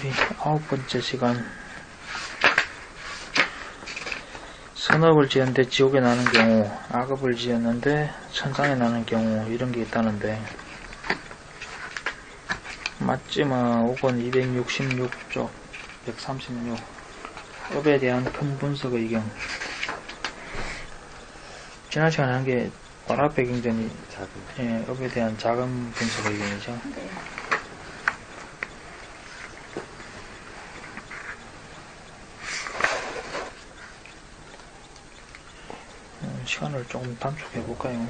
우리 9번째 시간. 선업을 지었는데 지옥에 나는 경우, 악업을 지었는데 천상에 나는 경우, 이런 게 있다는데, 맞지마 5권 266쪽 136 업에 대한 큰 분석 의견. 지난 시간에 한 게 와라백경전이 예, 업에 대한 작은 분석 의견이죠. 네. 시간을 조금 단축해 볼까요?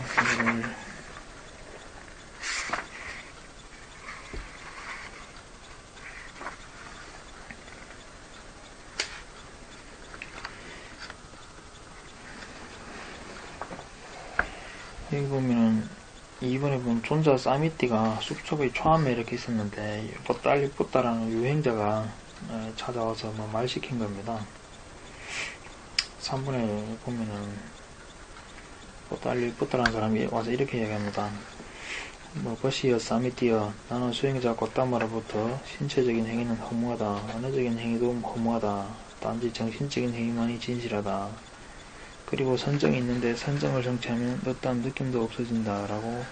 여기 보면은 이번에 보면 존자 사미띠가 숲속의 초암에 이렇게 있었는데 뽀따리뽀따라는 유행자가 찾아와서 뭐 말 시킨 겁니다. 3번에 보면은 뽀따리뽀따라는 사람이 와서 이렇게 얘기합니다. 뭐 버시여 사미띠여, 나는 수행자 꽃다마로부터 신체적인 행위는 허무하다, 언어적인 행위도 허무하다, 단지 정신적인 행위만이 진실하다. 그리고 선정이 있는데 선정을 성취하면 어떠한 느낌도 없어진다 라고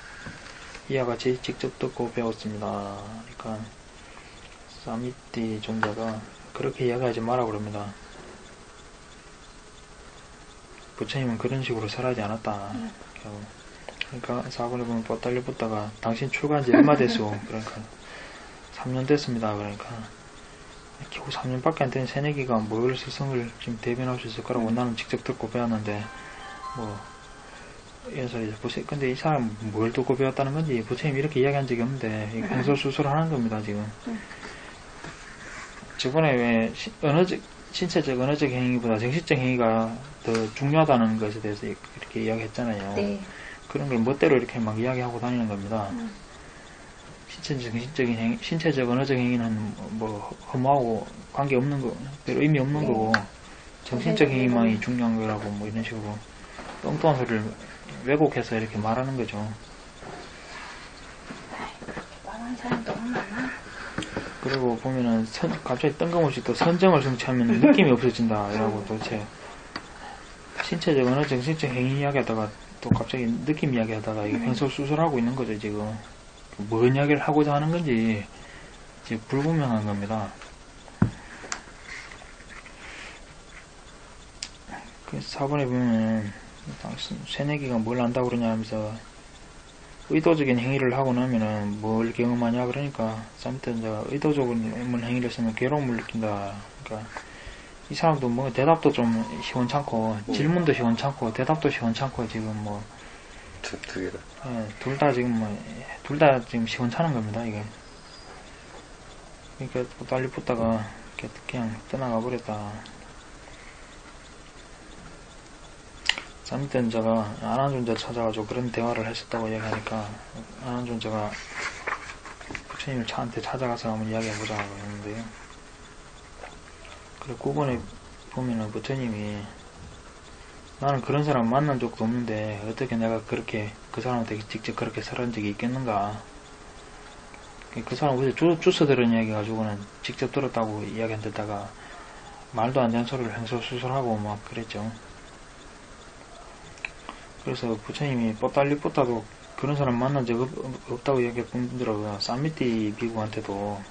이와 같이 직접 듣고 배웠습니다. 그러니까 사미띠 존자가 그렇게 이야기하지 마라 그럽니다. 부처님은 그런 식으로 설하지 않았다. 그러니까 4번에 보면 뽀따리뽀따가 당신 출가한 지 얼마 됐소? 그러니까 3년 됐습니다. 그러니까 겨우 3년밖에 안 된 새내기가 뭘 스승을 지금 대변할 수 있을 거라고 나는 직접 듣고 배웠는데 뭐 이런 소리 보세요. 근데 이 사람 뭘 듣고 배웠다는 건지 부처님이 이렇게 이야기한 적이 없는데 횡설수설 하는 겁니다 지금. 저번에 왜 신체적 언어적 행위보다 정신적 행위가 더 중요하다는 것에 대해서 이렇게 이야기했잖아요. 네. 그런 걸 멋대로 이렇게 막 이야기하고 다니는 겁니다. 신체적 언어적 행위는 뭐 허무하고 관계없는 거, 별 의미 없는 네. 거고 정신적 행위만이 중요한 거라고 뭐 이런 식으로 엉뚱한 소리를 왜곡해서 이렇게 말하는 거죠. 말하는 사람 너무 많아. 그리고 보면은 갑자기 뜬금없이 또 선정을 성취하면 느낌이 없어진다 이라고 도대체 신체적 언어적 정신적 행위 이야기하다가 또 갑자기 느낌 이야기하다가 이게 횡설수설하고 있는 거죠 지금. 뭔 이야기를 하고자 하는 건지 이제 불분명한 겁니다. 그래서 4번에 보면 새내기가 뭘 안다고 그러냐 하면서 의도적인 행위를 하고 나면은 뭘 경험하냐 그러니까 사미띠가 의도적인 행위를 했으면 괴로움을 느낀다. 그러니까 이 사람도 뭐 대답도 좀 시원찮고 질문도 시원찮고 대답도 시원찮고 지금 뭐 두 개다. 예, 둘 다 지금 시원찮은 겁니다, 이게. 그러니까 빨리 붙다가 그냥 떠나가 버렸다. 사미띠자가 아난존자 찾아가지고 그런 대화를 했었다고 얘기하니까 아난존자가 부처님을 차한테 찾아가서 한번 이야기해보자 그러는데요. 그리고 9번에 보면은 부처님이 나는 그런 사람 만난 적도 없는데 어떻게 내가 그렇게 그 사람한테 직접 그렇게 설한 적이 있겠는가. 그 사람 어제 주워 들은 이야기 가지고는 직접 들었다고 이야기 한 데다가 말도 안 되는 소리를 횡설수설하고 막 그랬죠. 그래서 부처님이 뽀따리뽀따도 그런 사람 만난 적 없다고 이야기할 뿐더러 사미띠 비구한테도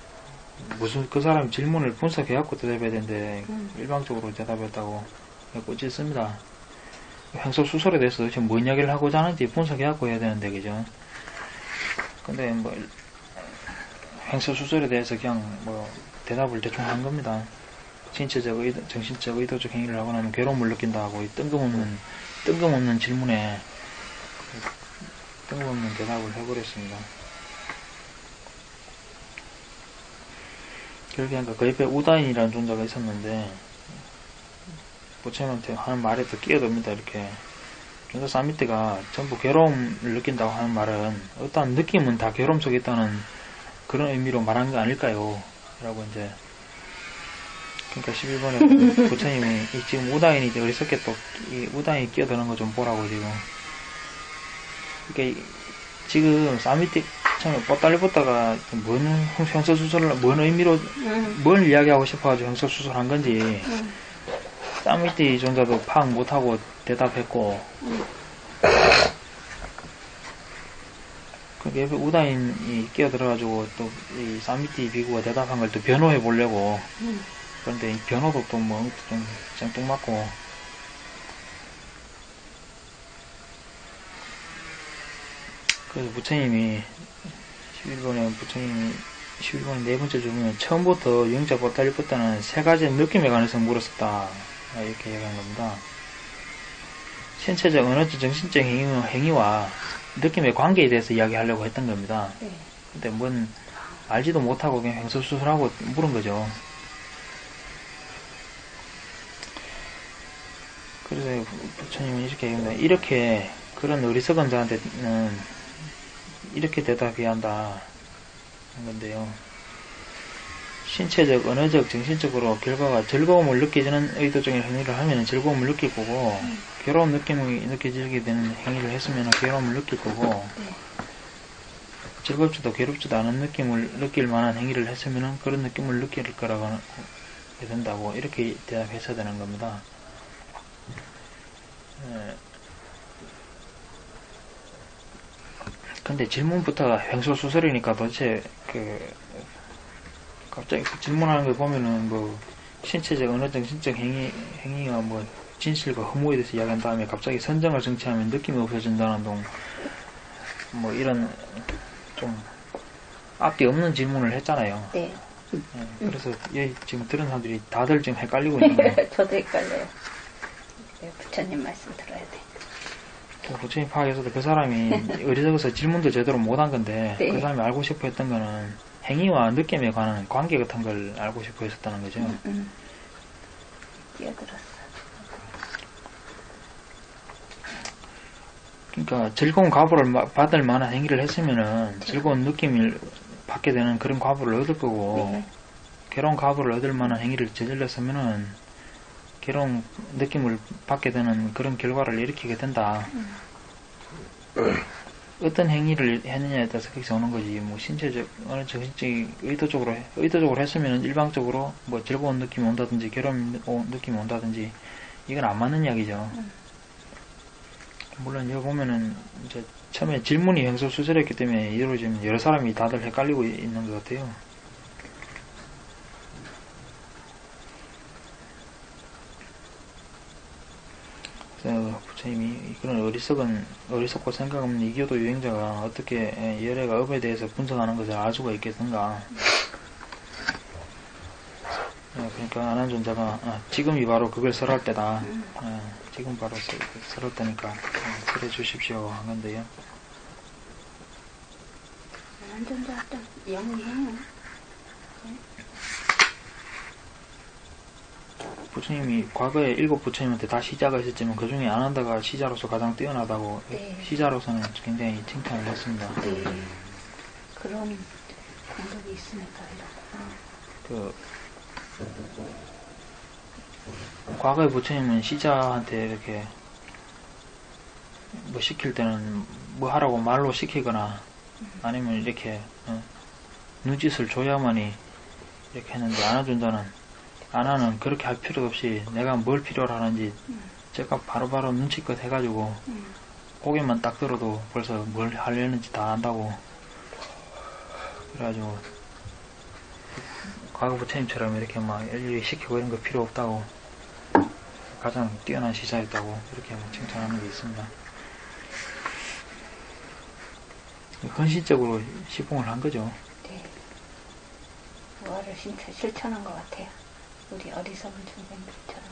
무슨 그 사람 질문을 분석해갖고 대답해야 되는데 일방적으로 대답했다고 꼬집습니다. 횡설수설에 대해서 도대체 뭔 이야기를 하고자 하는지 분석해갖고 해야 되는데 그죠? 근데 뭐 횡설수설에 대해서 그냥 뭐 대답을 대충 한 겁니다. 신체적 정신적 의도적 행위를 하고 나면 괴로움을 느낀다고 이 뜬금없는 질문에 뜬금없는 대답을 해버렸습니다. 그렇게 하니까 그 옆에 우다인이라는 존재가 있었는데 부처님한테 하는 말에 더 끼어듭니다. 이렇게 존재 사미띠가 전부 괴로움을 느낀다고 하는 말은 어떠한 느낌은 다 괴로움 속에 있다는 그런 의미로 말한 게 아닐까요? 라고 이제 그러니까 11번에 부처님이 지금 우다인이 어리석게 또 이 우다인이 끼어드는 거 좀 보라고 지금. 그러니까 지금 사미띠 처음에 뻗달리 뻗다가 뭔 형사수설을 뭔 의미로 뭘 이야기하고 싶어가지고 형사수설 한 건지 쌈미띠 존자도 파악 못하고 대답했고 그 옆에 우다인이 끼어들어가지고 또 이 쌈미띠 비구가 대답한 걸 또 변호해 보려고 그런데 이 변호도 또 뭐 좀 짱뚱맞고 그래서 부처님이 11번에 네 번째 주문은 처음부터 영자 보따리 뻗다는 세 가지 느낌에 관해서 물었었다. 이렇게 얘기한 겁니다. 신체적, 언어적, 정신적 행위와 느낌의 관계에 대해서 이야기하려고 했던 겁니다. 근데 뭔 알지도 못하고 그냥 횡설수설하고 물은 거죠. 그래서 부처님은 이렇게 얘기합니다. 이렇게 그런 어리석은 자한테는 이렇게 대답해야 한다 한 건데요. 신체적, 언어적, 정신적으로 결과가 즐거움을 느끼지는 의도적인 행위를 하면 즐거움을 느낄 거고 괴로운 느낌이 느껴지게 되는 행위를 했으면 괴로움을 느낄 거고 즐겁지도 괴롭지도 않은 느낌을 느낄 만한 행위를 했으면 그런 느낌을 느낄 거라고 된다고 이렇게 대답했어야 되는 겁니다. 근데 질문부터가 횡설수설이니까 도대체 갑자기 질문하는 걸 보면은 뭐 신체적 어느 정신적 행위가 뭐 진실과 허무에 대해서 이야기한 다음에 갑자기 선정을 정치하면 느낌이 없어진다는 동 뭐 이런 좀 앞뒤 없는 질문을 했잖아요. 네. 그래서 지금 들은 사람들이 다들 지금 헷갈리고 있는 거예요. 저도 헷갈려요. 네, 부처님 말씀 들어야 돼. 부처님 파악에서도 그 사람이 어리석어서 질문도 제대로 못한 건데 네. 그 사람이 알고 싶어 했던 거는 행위와 느낌에 관한 관계 같은 걸 알고 싶어 했었다는 거죠. 끼어들었어. 그러니까 즐거운 과보를 받을 만한 행위를 했으면은 즐거운 느낌을 받게 되는 그런 과보를 얻을 거고 네. 괴로운 과보를 얻을 만한 행위를 저질렀으면은 괴로운 느낌을 받게 되는 그런 결과를 일으키게 된다. 어떤 행위를 했느냐에 따라서 거기서 오는 거지. 뭐 신체적, 어느 정신적 의도적으로 했으면 일방적으로 뭐 즐거운 느낌이 온다든지 괴로운 느낌이 온다든지 이건 안 맞는 이야기죠. 물론 여기 보면은 이제 처음에 질문이 횡설수설했기 때문에 이대로 지금 여러 사람이 다들 헷갈리고 있는 것 같아요. 부처님이 그런 어리석고 생각 없는 이교도 유행자가 어떻게 열애가 업에 대해서 분석하는 것을 알 수가 있겠는가. 그러니까 안한존자가 지금이 바로 그걸 설할 때다. 지금 바로 설할 때니까 설해 주십시오 한 건데요. 안한존자 또 영리해요. 부처님이 과거에 7 부처님한테 다 시자가 있었지만 그 중에 안한다가 시자로서 가장 뛰어나다고 시자로서는 굉장히 칭찬을 했습니다. 네. 그런 공덕이 있으니까 과거의 부처님은 시자한테 이렇게 뭐 시킬 때는 뭐 하라고 말로 시키거나 아니면 이렇게 눈짓을 줘야만이 이렇게 했는데 안하는 그렇게 할 필요 없이 내가 뭘 필요로 하는지 제가 바로바로 눈치껏 해가지고 고개만 딱 들어도 벌써 뭘 하려는지 다 안다고. 그래가지고 과거 부처님처럼 이렇게 막 일일이 시키고 이런 거 필요 없다고 가장 뛰어난 시자였다고 이렇게 칭찬하는 게 있습니다. 헌신적으로 시봉을 한 거죠. 네. 뭐를 진짜 실천한 것 같아요. 우리 어리석은 중생들처럼.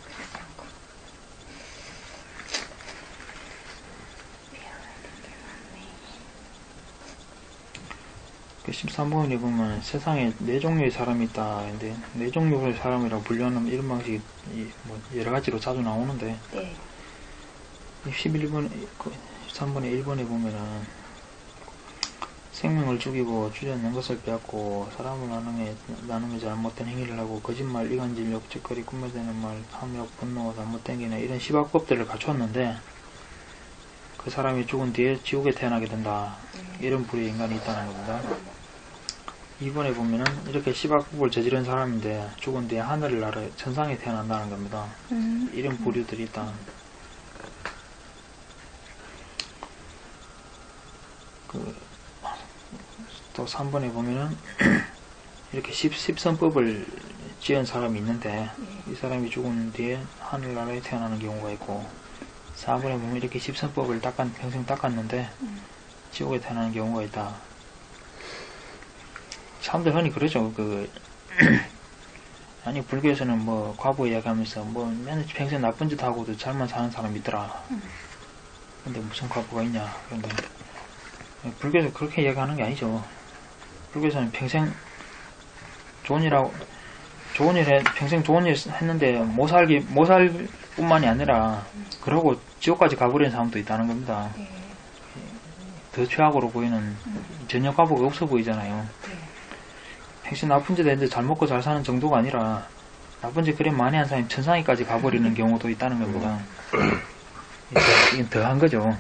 그러지 않고. 그 13번에 보면 세상에 4종류의 사람이 있다. 근데 4종류의 사람이라고 분류하는 이런 방식이 뭐 여러 가지로 자주 나오는데 네. 13번에 1번에 보면은 생명을 죽이고 주저앉는 것을 빼앗고 사람을 나누며 잘못된 행위를 하고 거짓말, 이간질, 욕짓거리, 꿈에대는 말, 탐욕, 분노, 잘못된 기나 이런 시박법들을 갖췄는데 그 사람이 죽은 뒤에 지옥에 태어나게 된다. 이런 부류의 인간이 있다는 겁니다. 2번에 보면은 이렇게 시박국을 저지른 사람인데 죽은 뒤에 하늘을 날아 천상에 태어난다는 겁니다. 이런 부류들이 있다. 또 3번에 보면은 이렇게 십선법을 지은 사람이 있는데 이 사람이 죽은 뒤에 하늘나라에 태어나는 경우가 있고 4번에 보면 이렇게 십선법을 평생 닦았는데 지옥에 태어나는 경우가 있다. 사람들 흔히 그러죠. 아니 불교에서는 뭐 과부 이야기하면서 뭐 맨날 평생 나쁜 짓 하고도 잘만 사는 사람이 있더라. 근데 무슨 과부가 있냐. 그런데 불교에서 그렇게 이야기하는 게 아니죠. 불교에서는 평생 좋은 일 평생 좋은 일 했는데 못 살 뿐만이 아니라 그러고 지옥까지 가버리는 사람도 있다는 겁니다. 더 최악으로 보이는 전혀 과보가 없어 보이잖아요. 평생 나쁜 짓 했는데 잘 먹고 잘 사는 정도가 아니라 나쁜 짓 그래 많이 한 사람이 천상에까지 가버리는 경우도 있다는 겁니다. 이건 더한 거죠.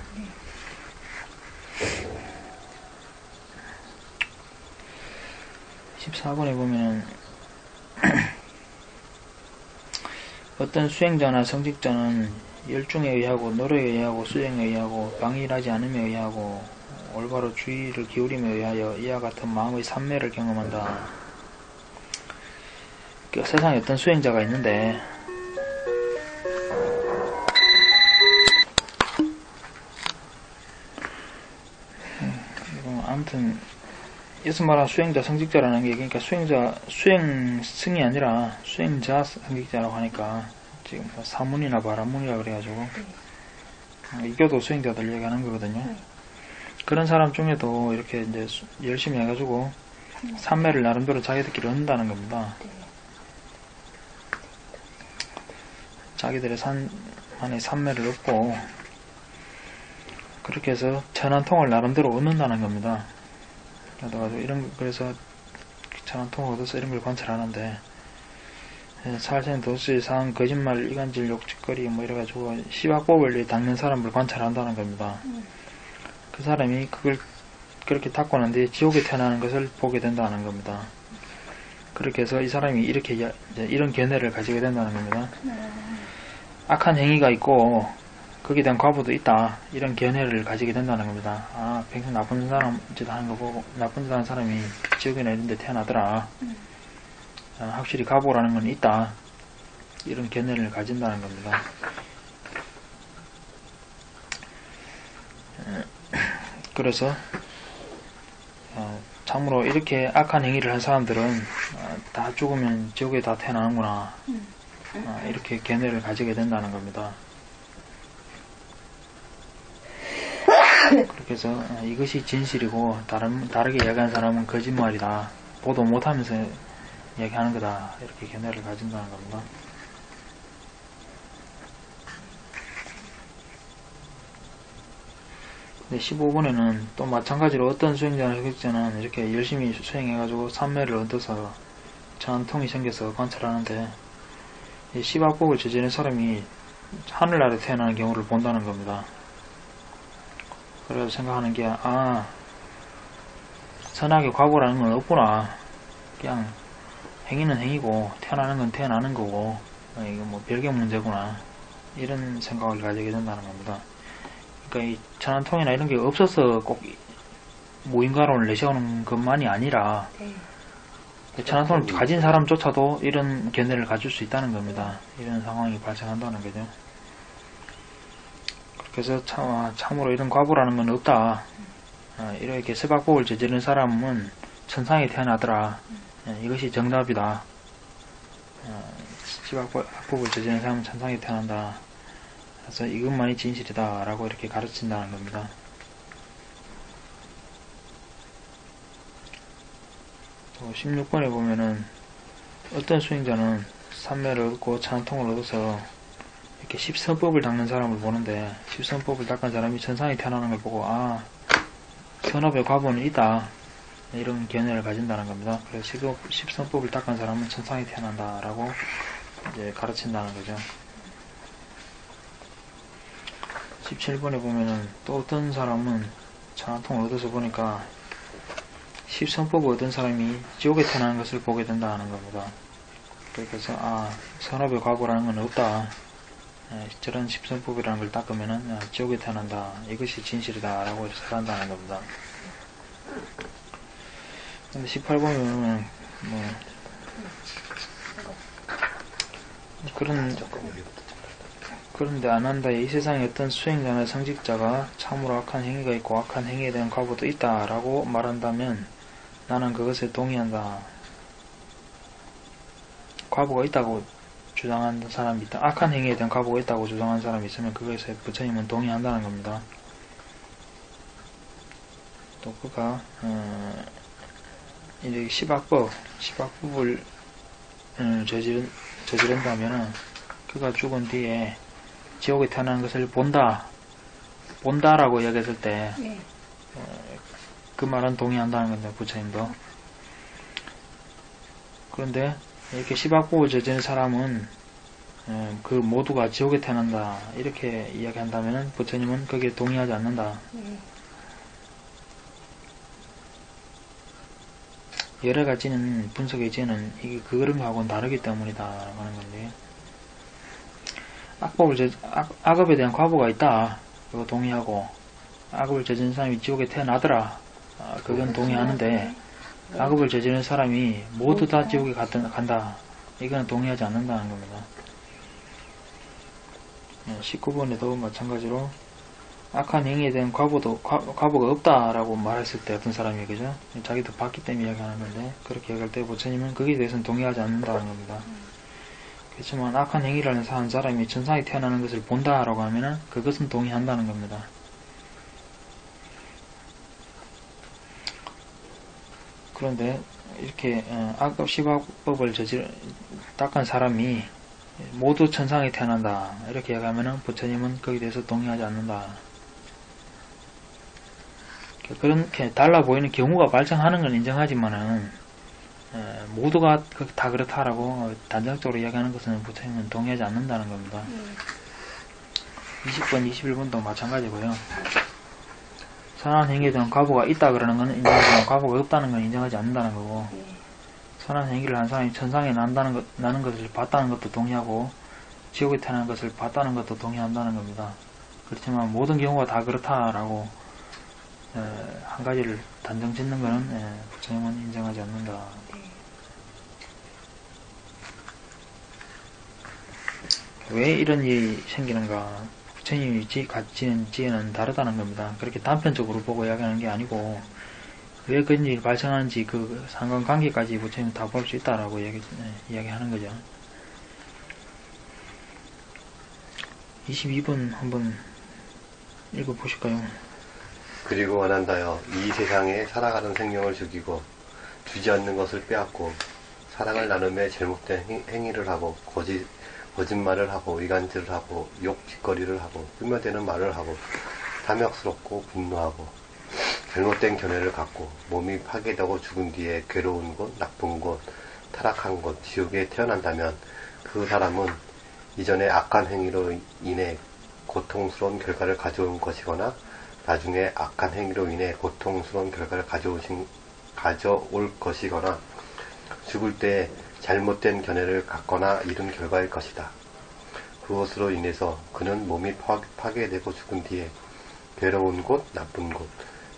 14번에 보면은 어떤 수행자나 성직자는 열중에 의하고 노력에 의하고 수행에 의하고 방일하지 않음에 의하고 올바로 주의를 기울임에 의하여 이와 같은 마음의 삼매를 경험한다. 세상에 어떤 수행자가 있는데 아무튼 여기서 말하는 수행자, 성직자라는 게 그러니까 수행승이 아니라 수행자, 성직자라고 하니까 지금 사문이나 바라문이라 그래가지고 이교도 수행자들 얘기하는 거거든요. 그런 사람 중에도 이렇게 이제 열심히 해가지고 삼매를 나름대로 자기들끼리 얻는다는 겁니다. 자기들의 안에 삼매를 얻고 그렇게 해서 천안통을 나름대로 얻는다는 겁니다. 그래서 천안통을 얻어서 이런 걸 관찰하는데 살생, 도수, 상, 거짓말, 이간질, 욕짓거리 뭐 이래가지고 시박법을 닦는 사람을 관찰한다는 겁니다. 그 사람이 그걸 그렇게 닦고 난 뒤에 지옥에 태어나는 것을 보게 된다는 겁니다. 그렇게 해서 이 사람이 이렇게 이런 견해를 가지게 된다는 겁니다. 악한 행위가 있고 거기에 대한 과보도 있다. 이런 견해를 가지게 된다는 겁니다. 아, 평생 나쁜 사람 짓 하는 거 보고 나쁜 짓 하는 사람이 지옥이나 이런 데 태어나더라. 아, 확실히 과보라는 건 있다. 이런 견해를 가진다는 겁니다. 그래서 참으로 이렇게 악한 행위를 한 사람들은 다 죽으면 지옥에 다 태어나는구나. 이렇게 견해를 가지게 된다는 겁니다. 그렇게 해서 이것이 진실이고 다르게 이야기하는 사람은 거짓말이다. 보도 못하면서 이야기하는 거다. 이렇게 견해를 가진다는 겁니다. 근데 15번에는 또 마찬가지로 어떤 수행자나 성직자는 이렇게 열심히 수행해가지고 삼매를 얻어서 천안통이 생겨서 관찰하는데 이 시박법을 저지른 사람이 하늘나라에 태어나는 경우를 본다는 겁니다. 그래서 생각하는 게 선악의 과보라는 건 없구나. 그냥 행위는 행위고 태어나는 건 태어나는 거고 이거 뭐 별개 문제구나. 이런 생각을 가지게 된다는 겁니다. 그러니까 이 천안통이나 이런 게 없어서 꼭 무인가론을 내세우는 것만이 아니라 천안통을 가진 사람조차도 이런 견해를 가질 수 있다는 겁니다. 이런 상황이 발생한다는 거죠. 그래서 참으로 이런 과보라는 건 없다. 이렇게 세박법을 저지른 사람은 천상에 태어나더라. 이것이 정답이다. 세박법을 저지른 사람은 천상에 태어난다. 그래서 이것만이 진실이다 라고 이렇게 가르친다는 겁니다. 또 16번에 보면은 어떤 수행자는 삼매를 얻고 찬통을 얻어서 이렇게 십선법을 닦는 사람을 보는데 십선법을 닦은 사람이 천상에 태어나는 걸 보고 선업의 과보는 있다. 이런 견해를 가진다는 겁니다. 그래서 십선법을 닦은 사람은 천상에 태어난다 라고 이제 가르친다는 거죠. 17번에 보면은 또 어떤 사람은 전화통을 얻어서 보니까 십선법을 얻은 사람이 지옥에 태어나는 것을 보게 된다 하는 겁니다. 그래서 선업의 과거라는 건 없다. 저런 십선법이라는 걸 닦으면은 지옥에 태어난다. 이것이 진실이다 라고 해서 한다는 겁니다. 근데 18번은 그런데 안한다에 이 세상에 어떤 수행자나 성직자가 참으로 악한 행위가 있고 악한 행위에 대한 과보도 있다 라고 말한다면 나는 그것에 동의한다. 과보가 있다고 주장하는 사람이 있다. 악한 행위에 대한 과보가 있다고 주장하는 사람이 있으면 그것에 부처님은 동의한다는 겁니다. 또 그가 이제 시박법을 저지른다면은 그가 죽은 뒤에 지옥에 태어나는 것을 본다라고 이야기했을 때 그 말은 동의한다는 건데 부처님도. 그런데 이렇게 시박법을 저지른 사람은 그 모두가 지옥에 태어난다 이렇게 이야기한다면은 부처님은 거기에 동의하지 않는다. 여러 가지는 분석의 이제는 이게 그런 거하고는 다르기 때문이다 라고 하는 건데, 악업에 대한 과보가 있다 그거 동의하고, 악업을 저지른 사람이 지옥에 태어나더라 그건 동의하는데, 악업을 저지른 사람이 모두 다 지옥에 간다 이거는 동의하지 않는다는 겁니다. 19번에도 마찬가지로 악한 행위에 대한 과보가 없다라고 말했을 때 어떤 사람이 그죠? 자기도 봤기 때문에 이야기하는 건데, 그렇게 이야기할 때 부처님은 거기에 대해서는 동의하지 않는다는 겁니다. 그렇지만 악한 행위를 하는 사람이 천상에 태어나는 것을 본다라고 하면은 그것은 동의한다는 겁니다. 그런데 이렇게 악업 시박법을 닦은 사람이 모두 천상에 태어난다 이렇게 이야기하면은 부처님은 거기에 대해서 동의하지 않는다. 그렇게 달라 보이는 경우가 발생하는 건 인정하지만은 모두가 다 그렇다라고 단정적으로 이야기하는 것은 부처님은 동의하지 않는다는 겁니다. 20번, 21번도 마찬가지고요. 선한 행위에 대한 과보가 있다 그러는 건 인정하지만 과보가 없다는 건 인정하지 않는다는 거고, 선한 행위를 한 사람이 천상에 나는 것을 봤다는 것도 동의하고 지옥에 태어나는 것을 봤다는 것도 동의한다는 겁니다. 그렇지만 모든 경우가 다 그렇다라고 한 가지를 단정 짓는 것은 부처님은 인정하지 않는다. 왜 이런 일이 생기는가? 부처님이 가지는 지혜는 다르다는 겁니다. 그렇게 단편적으로 보고 이야기하는 게 아니고, 왜 그런 일이 발생하는지 그 상관관계까지 부처님은 다 볼 수 있다라고 이야기하는 거죠. 22번 한번 읽어보실까요? 그리고 원한다여 이 세상에 살아가는 생명을 죽이고 주지 않는 것을 빼앗고 사랑을 나눔에 잘못된 행위를 하고 거짓말을 하고 이간질을 하고 욕짓거리를 하고 흠며대는 말을 하고 탐욕스럽고 분노하고 잘못된 견해를 갖고 몸이 파괴되고 죽은 뒤에 괴로운 곳, 나쁜 곳, 타락한 곳, 지옥에 태어난다면 그 사람은 이전에 악한 행위로 인해 고통스러운 결과를 가져온 것이거나 나중에 악한 행위로 인해 고통스러운 결과를 가져올 것이거나 죽을 때 잘못된 견해를 갖거나 이룬 결과일 것이다. 그것으로 인해서 그는 몸이 파괴되고 죽은 뒤에 괴로운 곳, 나쁜 곳,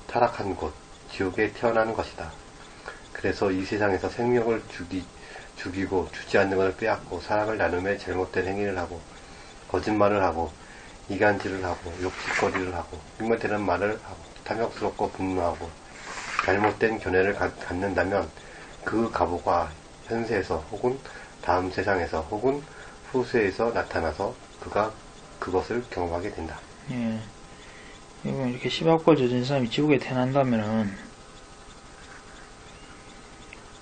타락한 곳, 지옥에 태어나는 것이다. 그래서 이 세상에서 생명을 죽이고 주지 않는 것을 빼앗고 사랑을 나눔에 잘못된 행위를 하고 거짓말을 하고 이간질을 하고 욕짓거리를 하고 흉물되는 말을 하고 탐욕스럽고 분노하고 잘못된 견해를 갖는다면 그 가보가 현세에서 혹은 다음 세상에서 혹은 후세에서 나타나서 그가 그것을 경험하게 된다. 예. 이렇게 시박벌 저지른 사람이 지옥에 태어난다면은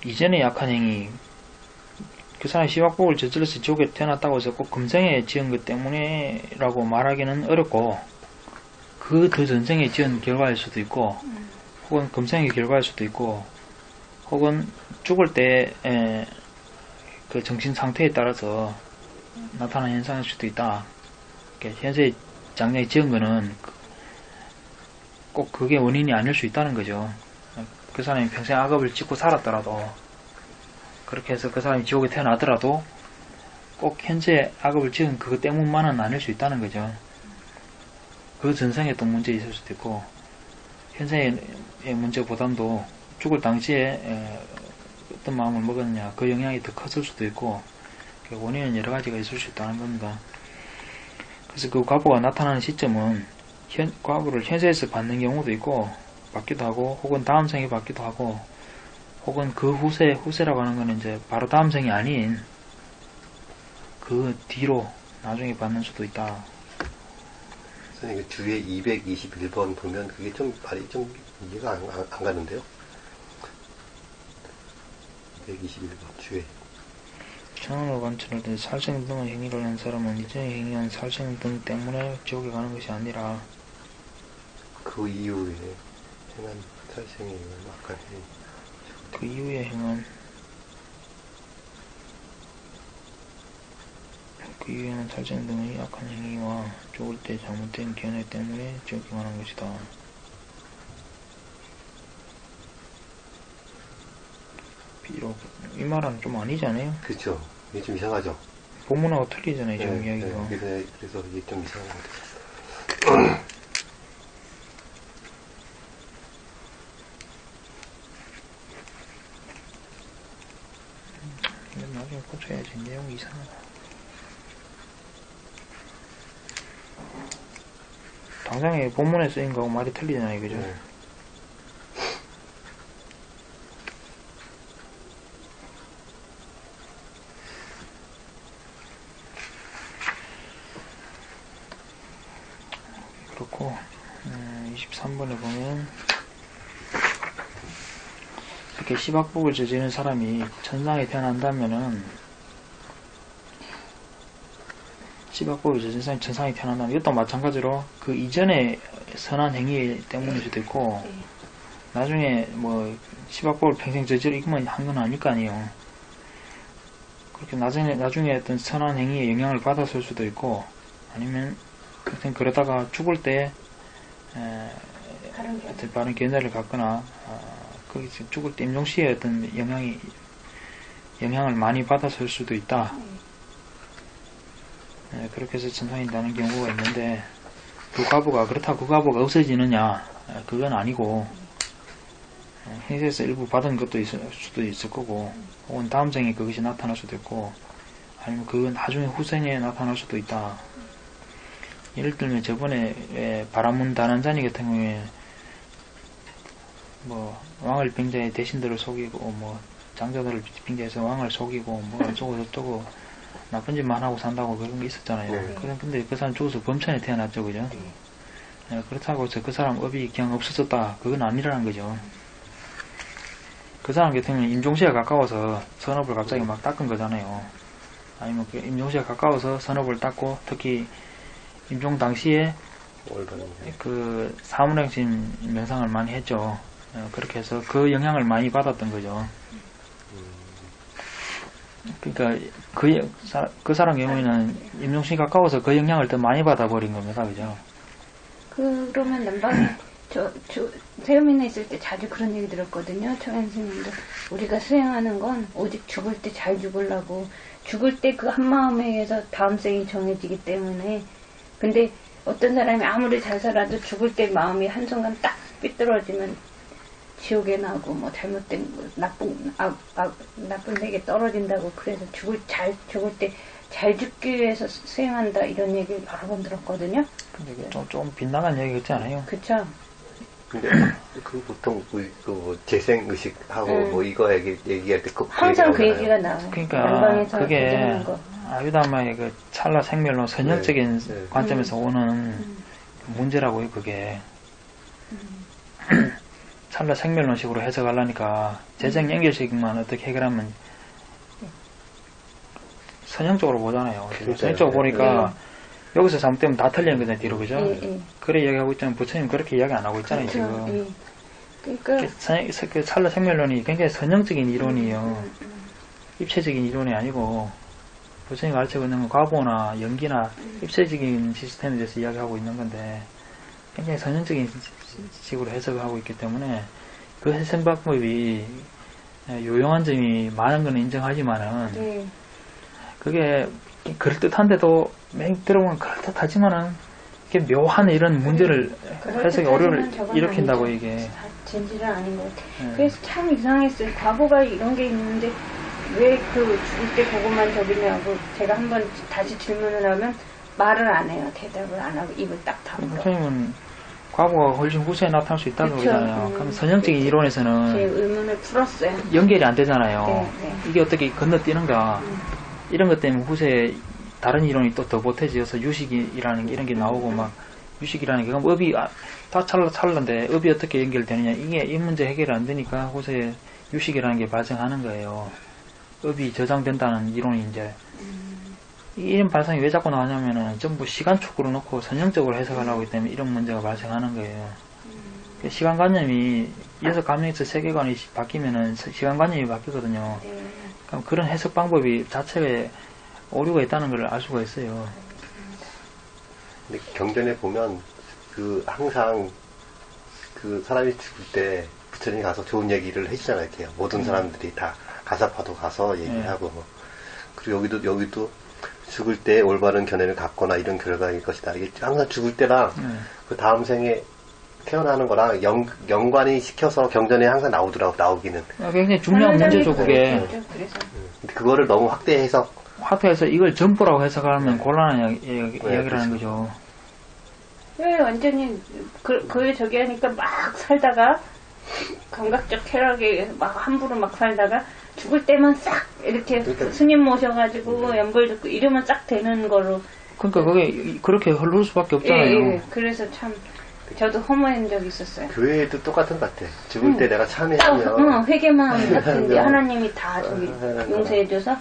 이전에 약한 행위, 그 사람이 시박법을 저질러서 지옥에 태어났다고 해서 꼭 금생에 지은 것 때문에 라고 말하기는 어렵고, 그 더 전생에 지은 결과일 수도 있고, 혹은 금생의 결과일 수도 있고, 혹은 죽을 때 그 정신 상태에 따라서 나타나는 현상일 수도 있다. 현재 장래에 지은 거는 꼭 그게 원인이 아닐 수 있다는 거죠. 그 사람이 평생 악업을 짓고 살았더라도, 그렇게 해서 그 사람이 지옥에 태어나더라도 꼭 현재 악업을 지은 그것 때문만은 아닐 수 있다는 거죠. 그 전생에 또 문제 있을 수도 있고, 현생의 문제보담도 죽을 당시에 어떤 마음을 먹었느냐, 그 영향이 더 컸을 수도 있고, 원인은 여러 가지가 있을 수 있다는 겁니다. 그래서 그 과보가 나타나는 시점은 과보를 현세에서 받는 경우도 있고, 받기도 하고, 혹은 다음 생에 받기도 하고, 혹은 그 후세라고 하는 거는 이제 바로 다음 생이 아닌 그 뒤로 나중에 받는 수도 있다. 선생님, 그 주에 221번 보면 그게 좀 말이 좀 이해가 안 가는데요? 221번 주에. 천원으로 관찰할 때 살생 등의 행위를 한 사람은 이전에 행위한 살생 등 때문에 지옥에 가는 것이 아니라 그 이후에 행한 살생의 악한 행위. 그 이후에 행한 살생 등의 악한 행위와 죽을 때 잘못된 견해 때문에 지옥에 가는 것이다. 비록 이 말은 좀 아니잖아요. 그렇죠. 이게 좀 이상하죠. 본문하고 틀리잖아요. 지금 이야기가. 그래서 이게 좀 이상한 것 같아요. 이건 나중에 고쳐야지. 내용이 이상하다. 당장에 본문에 쓰인 거하고 말이 틀리잖아요. 그죠? 네. 그렇고 23번에 보면 이렇게 시박복을 저지르는 사람이 천상에 태어난다면은 시박복을 저지르는 사람이 천상에 태어난다면 이것도 마찬가지로 그 이전에 선한 행위 때문일 수도 있고 나중에 뭐 시박복을 평생 저지르기만 한 건 아닐 거 아니에요. 그렇게 나중에 어떤 선한 행위에 영향을 받았을 수도 있고 아니면 평생 그러다가 죽을 때 바른 견해를 갖거나 거기서 죽을 때 임종시에 어떤 영향을 많이 받았을 수도 있다. 그렇게 해서 천상이 나는 경우가 있는데 그렇다고 그 과보가 없어지느냐 그건 아니고 행세에서 일부 받은 것도 있을 수도 있을 거고 혹은 다음 생에 그것이 나타날 수도 있고 아니면 그건 나중에 후생에 나타날 수도 있다. 예를 들면 저번에 바라문 다난자니 같은 경우에 뭐 왕을 빙자해 대신들을 속이고 뭐 장자들을 빙자해서 왕을 속이고 뭐 어쩌고 저쩌고 나쁜 짓만 하고 산다고 그런 게 있었잖아요. 네. 근데 그 사람 죽어서 범천에 태어났죠, 그죠? 그렇다고 해서 그 사람 업이 그냥 없어졌다 그건 아니라는 거죠. 그 사람 같은 경우는 임종시에 가까워서 선업을 갑자기 막 닦은 거잖아요. 아니면 그 임종시에 가까워서 선업을 닦고 특히 임종 당시에 그 사물행심 명상을 많이 했죠. 그렇게 해서 그 영향을 많이 받았던 거죠. 그러니까 그 사람 경우에는 임종시 가까워서 그 영향을 더 많이 받아버린 겁니다. 그죠? 그러면 남방에 세우민에 있을 때 자주 그런 얘기 들었거든요. 청현 스님도 우리가 수행하는 건 오직 죽을 때 잘 죽으려고 죽을 때 그 한마음에 의해서 다음 생이 정해지기 때문에 근데 어떤 사람이 아무리 잘 살아도 죽을 때 마음이 한순간 딱 삐뚤어지면 지옥에 나고 뭐 잘못된 나쁜 데게 떨어진다고 그래서 죽을 때 잘 죽기 위해서 수행한다 이런 얘기를 여러 번 들었거든요. 근데 이게 좀 빗나간 얘기 같지 않아요? 그쵸? 근데 그 보통 그 재생 의식하고 뭐 이거 얘기할 때 항상 그 얘기가 나와요. 그러니까 그게 아유다마의 그 찰나 생멸론 선형적인 관점에서 오는 문제라고요. 그게 찰나 생멸론식으로 해석하려니까 재생 연결식만 어떻게 해결하면 선형적으로 보잖아요. 선형적으로 보니까 여기서 잘못되면 다 틀리는 거잖아요. 뒤로 그죠? 그래 이야기하고 있잖아요. 부처님 그렇게 이야기 안 하고 있잖아요. 지금 그러니까 그 찰나 생멸론이 굉장히 선형적인 이론이에요. 입체적인 이론이 아니고 교수님이 가르치고 있는 건 과보나 연기나 입체적인 시스템에 대해서 이야기하고 있는 건데 굉장히 선형적인 식으로 해석을 하고 있기 때문에 그 해석 방법이 요용한 점이 많은 건 인정하지만은 네. 그게 그럴듯한데도 맹 들어보면 그럴듯하지만은 이게 묘한 이런 문제를 해석에 어려움을 일으킨다고 이게. 진실은 아닌 것 같아요. 네. 그래서 참 이상했어요. 과거가 이런 게 있는데 왜 그 죽을 때 그것만 적이냐고 제가 한번 다시 질문을 하면 말을 안 해요. 대답을 안 하고 입을 딱 다물어. 선생님은 과거가 훨씬 후세에 나타날 수 있다고 그쵸. 그러잖아요. 그럼 선형적인 이론에서는 제 의문을 풀었어요. 연결이 안 되잖아요. 네, 네. 이게 어떻게 건너뛰는가. 이런 것 때문에 후세에 다른 이론이 또 더 보태지어서 유식이라는 게 이런 게 나오고 막 유식이라는 게 그럼 업이 다 찰런데 업이 어떻게 연결되느냐. 이게 이 문제 해결이 안 되니까 후세에 유식이라는 게 발생하는 거예요. 업이 저장된다는 이론이 이제 이런 발상이 왜 자꾸 나오냐면은 전부 시간축으로 놓고 선형적으로 해석하려고 하기 때문에 이런 문제가 발생하는 거예요. 시간관념이 여섯 감정에서 세계관이 바뀌면은 시간관념이 바뀌거든요. 네. 그럼 그런 해석 방법이 자체에 오류가 있다는 걸 알 수가 있어요. 근데 경전에 보면 항상 그 사람이 죽을 때 부처님이 가서 좋은 얘기를 해주잖아요. 이렇게 모든 사람들이 다 가사파도 가서 얘기하고 그리고 여기도 죽을 때 올바른 견해를 갖거나 이런 결과일 것이다. 이게 항상 죽을 때랑 그 다음 생에 태어나는 거랑 연관이 시켜서 경전에 항상 나오기는. 굉장히 중요한 문제죠, 그게. 그래서. 근데 그거를 너무 확대해서 이걸 전부라고 해석하면 곤란한 이야기라는 그렇죠. 거죠. 왜 완전히 저기 하니까 막 살다가 감각적 쾌락에 막 함부로 막 살다가 죽을 때만 싹 이렇게 그러니까. 스님 모셔가지고 연벌 듣고 이러면 싹 되는 거로. 그러니까 그게 그렇게 흐를 수밖에 없잖아요. 예. 그래서 참 저도 허무한 적이 있었어요. 교회에도 똑같은 것 같아. 죽을 때 내가 참회하면 회개만 같은데 네. 하나님이 다 저기 용서해줘서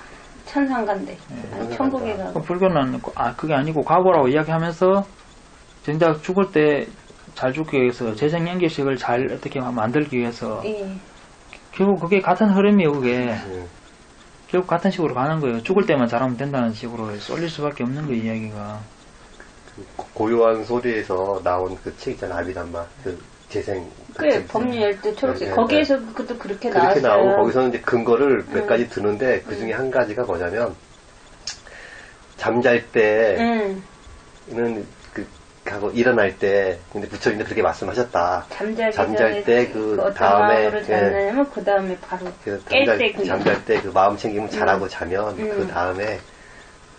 천상 간대. 아니, 천국에 가고. 불교는 그게 아니고 과보라고 이야기하면서 정작 죽을 때 잘 죽기 위해서 재생연결식을 잘 어떻게 만들기 위해서 예. 결국 그게 같은 흐름이에요. 그게 결국 같은 식으로 가는 거예요. 죽을 때만 잘하면 된다는 식으로 쏠릴 수밖에 없는 거예요. 이야기가. 고요한 소리에서 나온 그 책 있잖아. 아비담마 그 재생 그래 법률 때 초록색 네, 거기에서 그것도 그렇게 그렇게 나왔어요. 나오고 거기서는 이제 근거를 몇 가지 드는데 그 중에 한 가지가 뭐냐면 잠잘 때는 하고 일어날 때 근데 부처님도 그렇게 말씀하셨다. 잠잘 때 그 다음에 자냐면 그 다음에 바로 깰 때 잠잘 때 그 마음 챙김을 잘하고 자면 그 다음에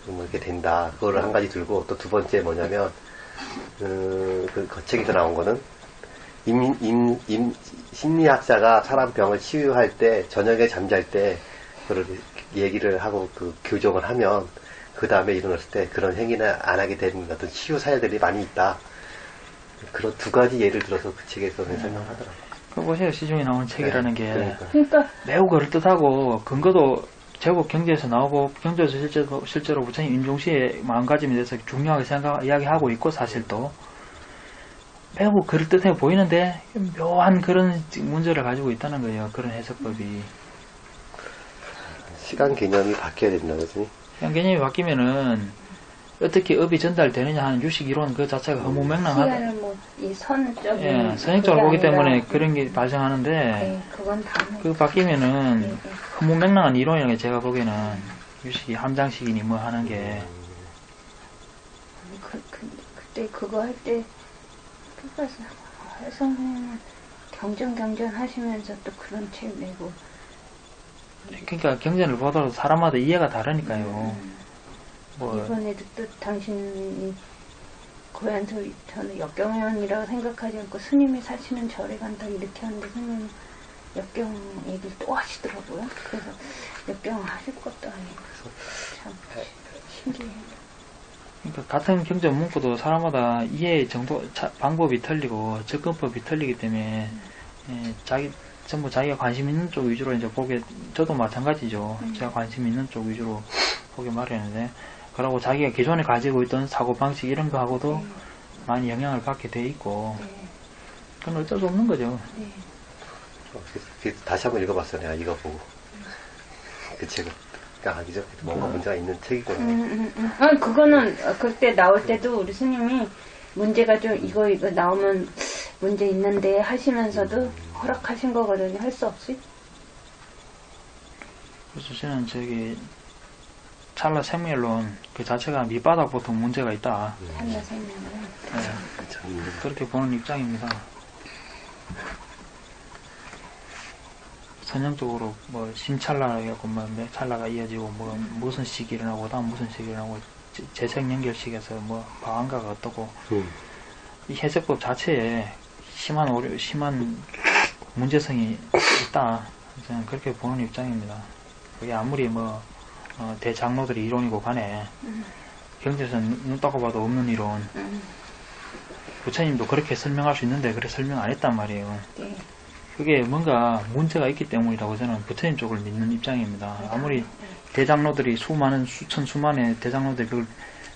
뭐 이렇게 된다. 그거를 한 가지 들고 또 두 번째 뭐냐면 그 책에서 나온 거는 심리학자가 사람 병을 치유할 때 저녁에 잠잘 때 그걸 얘기를 하고 그 교정을 하면 그 다음에 일어났을 때 그런 행위는 안 하게 되는 어떤 치유 사례들이 많이 있다. 그런 두 가지 예를 들어서 그 책에서 설명하더라고요. 그 보세요. 시중에 나온 책이라는 게 그러니까 매우 그럴듯하고 근거도 제법 경제에서 나오고 경제에서 실제로 부처님 임종시의 마음가짐에 대해서 중요하게 이야기하고 있고 사실도 매우 그럴듯해 보이는데 묘한 그런 문제를 가지고 있다는 거예요. 그런 해석법이. 시간 개념이 바뀌어야 된다, 그지? 시간 개념이 바뀌면은 어떻게 업이 전달되느냐 하는 유식 이론 그 자체가 허무맹랑하다. 시간을 뭐이 선적인 예, 선행적으로 보기 때문에 그런 게 발생하는데 네, 그건 다음에 그 바뀌면은 허무맹랑한 이론이라는 게 제가 보기에는 유식이 함장식이니 뭐 하는 게 그때 그거 할 때 그러니까 선생님은 경전 하시면서 또 그런 책 내고 그러니까 경전을 보더라도 사람마다 이해가 다르니까요. 뭐 이번에도 또 당신이 고향에서 저는 역경연이라고 생각하지 않고 스님이 사시는 절에 간다 이렇게 하는데 스님은 역경 얘기를 또 하시더라고요. 그래서 역경 하실 것도 아니고 참 신기해요. 그러니까 같은 경전 문구도 사람마다 이해 정도 방법이 틀리고 접근법이 틀리기 때문에 전부 자기가 관심 있는 쪽 위주로 이제 보게 저도 마찬가지죠. 제가 관심 있는 쪽 위주로 보게 마련인데 그러고 자기가 기존에 가지고 있던 사고방식 이런 거하고도 많이 영향을 받게 돼 있고 그건 어쩔 수 없는 거죠. 다시 한번 읽어봤어, 내가 이거 보고. 그 책을. 입당하기 전에 뭔가 문제가 있는 책이구나. 그거는 그때 나올 때도 우리 스님이 문제가 좀 이거 나오면 문제 있는데 하시면서도 허락하신 거거든요. 할 수 없이. 그래서 저는 저기 찰나 생멸론 그 자체가 밑바닥부터 문제가 있다. 찰나 생명은. 네. 그렇게 보는 입장입니다. 선형적으로 뭐 신찰나 해갖고 뭐 찰나가 이어지고 뭐 무슨 시기 일어나고 다음 무슨 시기 일어나고 재생 연결식에서 뭐 방한가가 어떻고 이 해석법 자체에 심한 문제성이 있다. 저는 그렇게 보는 입장입니다. 그게 아무리 뭐 대장로들이 이론이고 간에 경제에서 눈 떠고 봐도 없는 이론. 부처님도 그렇게 설명할 수 있는데 그렇게 설명 안 했단 말이에요. 네. 그게 뭔가 문제가 있기 때문이라고 저는 부처님 쪽을 믿는 입장입니다. 아무리 대장로들이 수많은 대장로들이 그걸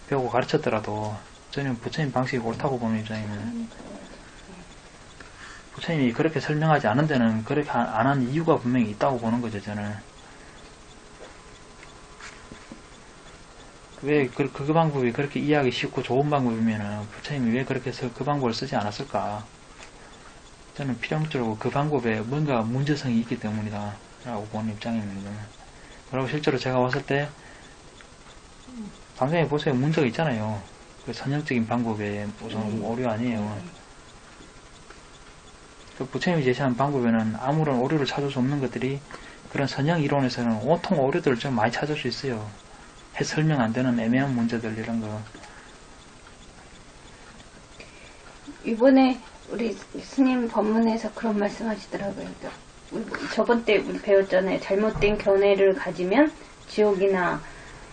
배우고 가르쳤더라도 저는 부처님 방식이 옳다고 보는 입장입니다. 부처님이 그렇게 설명하지 않은 데는 그렇게 안 한 이유가 분명히 있다고 보는 거죠, 저는. 왜 그 방법이 그렇게 이해하기 쉽고 좋은 방법이면은 부처님이 왜 그렇게 해서 그 방법을 쓰지 않았을까? 저는 필연적으로 그 방법에 뭔가 문제성이 있기 때문이다 라고 보는 입장입니다. 그리고 실제로 제가 왔을 때 방송에 보세요. 문제가 있잖아요. 그 선형적인 방법에 우선 오류 아니에요. 그 부처님이 제시한 방법에는 아무런 오류를 찾을 수 없는 것들이 그런 선형 이론에서는 온통 오류들을 좀 많이 찾을 수 있어요. 설명 안 되는 애매한 문제들 이런 거. 이번에 우리 스님 법문에서 그런 말씀 하시더라고요. 저번 때 우리 배웠잖아요. 잘못된 견해를 가지면 지옥이나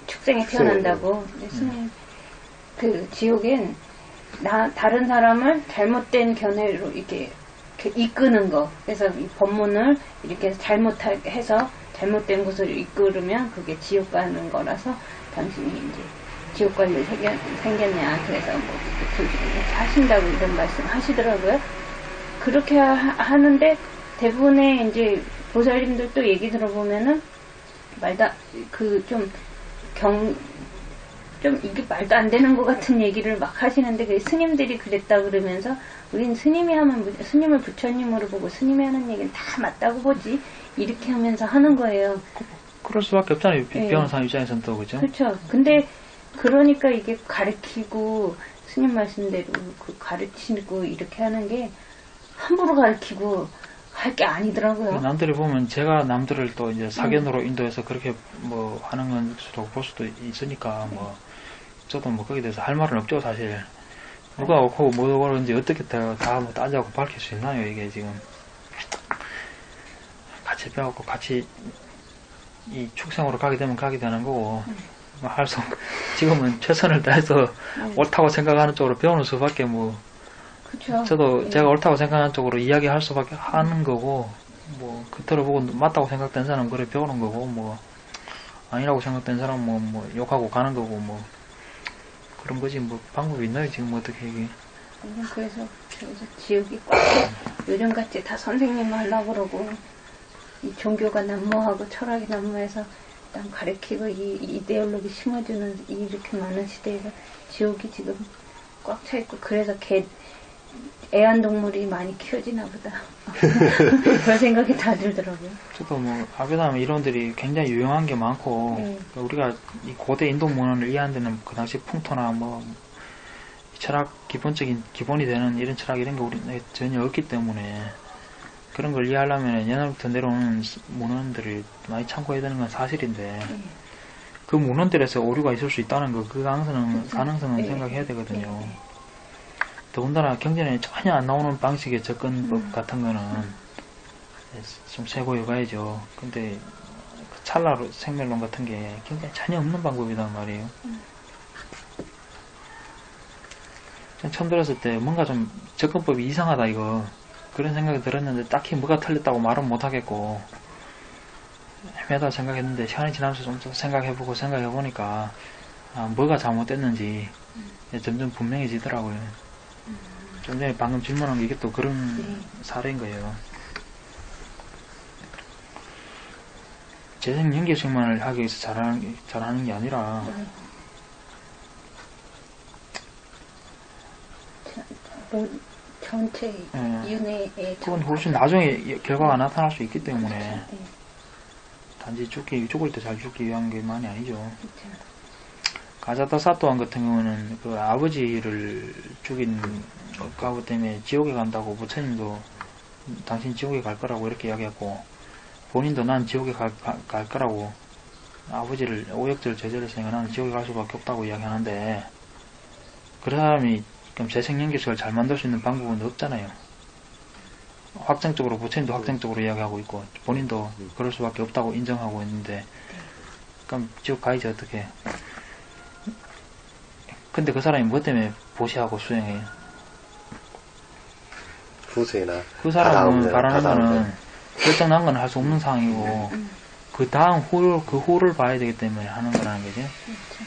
축생에 태어난다고. 근데 스님, 그 지옥엔 다른 사람을 잘못된 견해로 이렇게 이끄는 거. 그래서 이 법문을 이렇게 잘못해서 잘못된 곳을 이끌으면 그게 지옥 가는 거라서 당신이 이제 지옥 갈 일 생겼냐. 그래서 뭐 하신다고 이런 말씀 하시더라고요. 그렇게 하는데 대부분의 이제 보살님들 또 얘기 들어보면은 좀 이게 말도 안 되는 것 같은 얘기를 막 하시는데 그 스님들이 그랬다 그러면서 우린 스님이 하면 스님을 부처님으로 보고 스님이 하는 얘기는 다 맞다고 보지 이렇게 하면서 하는 거예요. 그럴 수밖에 없잖아요. 네. 배우는 사람 입장에서는 또 그죠? 그렇죠. 근데 그러니까 이게 가르치고 스님 말씀대로 그 가르치고 이렇게 하는 게 함부로 가르치고 할 게 아니더라고요. 남들이 보면 제가 남들을 또 이제 사견으로 인도해서 그렇게 뭐 하는 건 수도 볼 수도 있으니까 뭐 저도 뭐 거기에 대해서 할 말은 없죠 사실. 누가 옳고 뭐가 그런지 어떻게 다 뭐 따지고 밝힐 수 있나요 이게 지금. 같이 배웠고 같이 이 축생으로 가게 되면 가게 되는 거고 뭐 지금은 최선을 다해서 옳다고 생각하는 쪽으로 배우는 수밖에 뭐 그쵸. 저도 제가 옳다고 생각하는 쪽으로 이야기할 수밖에 하는 거고 뭐 그때를 보고 맞다고 생각된 사람은 그래 배우는 거고 뭐 아니라고 생각된 사람은 뭐 욕하고 가는 거고 뭐 그런 거지 뭐 방법이 있나요 지금 어떻게 이게. 그래서 지옥이 꽉 요즘같이 다 선생님 하려고 그러고 이 종교가 난무하고 철학이 난무해서 일단 가르치고 이 이데올로기 심어주는 이렇게 많은 시대에서 지옥이 지금 꽉 차있고 그래서 애완동물이 많이 키워지나 보다. 그런 생각이 다 들더라고요. 저도 뭐 아베다면 이론들이 굉장히 유용한 게 많고 우리가 이 고대 인도 문헌을 이해하는 데는 그 당시 풍토나 뭐 철학 기본이 되는 이런 철학 이런 게 우리 전혀 없기 때문에 그런 걸 이해하려면 옛날부터 내려오는 문헌들을 많이 참고해야 되는 건 사실인데 그 문헌들에서 오류가 있을 수 있다는 거 그 가능성은 생각해야 되거든요. 더군다나 경전에 전혀 안 나오는 방식의 접근법 같은 거는 좀 세고해 가야죠. 근데 그 찰나로 생멸론 같은 게 굉장히 전혀 없는 방법이란 말이에요. 전 처음 들었을 때 뭔가 좀 접근법이 이상하다 이거 그런 생각이 들었는데 딱히 뭐가 틀렸다고 말은 못하겠고 애매하다고 생각했는데 시간이 지나면서 좀 생각해보고 생각해보니까 뭐가 잘못됐는지 점점 분명해지더라고요. 좀 전에 방금 질문한 게 이게 또 그런 사례인 거예요. 재생 연계식만을 하기 위해서 잘하는 게 아니라 전체 윤회의 그건 훨씬 나중에 결과가 나타날 수 있기 때문에 네. 단지 죽을 때 잘 죽기 위한 게 많이 아니죠. 그렇죠. 가자타 사또왕 같은 경우는 그 아버지를 죽인 과부 때문에 지옥에 간다고 부처님도 당신 지옥에 갈 거라고 이렇게 이야기했고, 본인도 난 지옥에 갈 거라고, 아버지를 오역죄를 저질렀으니까 나는 지옥에 갈 수밖에 없다고 이야기하는데, 그 사람이 그럼 재생연결식을 잘 만들 수 있는 방법은 없잖아요. 확정적으로, 부처님도 확정적으로 이야기하고 있고, 본인도 그럴 수밖에 없다고 인정하고 있는데, 그럼 지옥 가야지 어떻게. 근데 그 사람이 뭐 때문에 보시하고 수행해요? 후세나 그 사람은 다 바라는 다음에. 거는 결정난 건 할 수 없는 상황이고, 그 다음 그 후를 봐야 되기 때문에 하는 거라는 거지.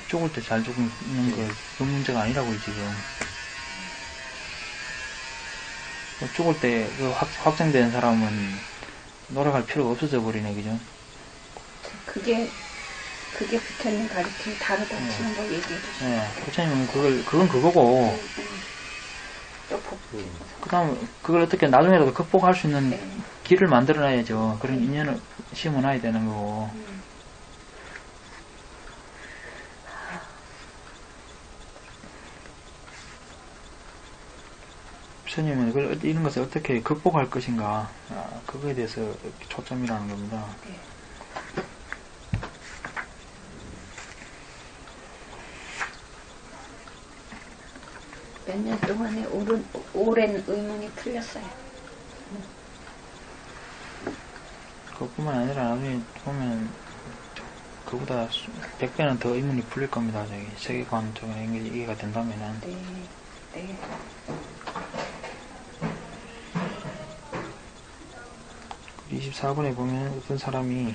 죽을 때 잘 죽는 그 문제가 아니라고, 지금. 죽을 때 그 확정된 사람은 노력할 필요가 없어져 버리네, 그죠? 그게 부처님 가르침 다르다 치는 거 얘기해 주시죠. 네, 부처님은 그건 그거고, 또 그 다음, 그걸 어떻게 나중에라도 극복할 수 있는 네. 길을 만들어놔야죠. 그런 인연을 심어놔야 되는 거고. 부처님은 이런 것을 어떻게 극복할 것인가, 그거에 대해서 초점이라는 겁니다. 네. 몇 년 동안에 오랜 의문이 풀렸어요. 그것뿐만 아니라 나중에 보면 그보다 100배는 더 의문이 풀릴 겁니다. 저기 세계관 쪽에 이해가 된다면은. 네. 네. 24번에 보면 어떤 사람이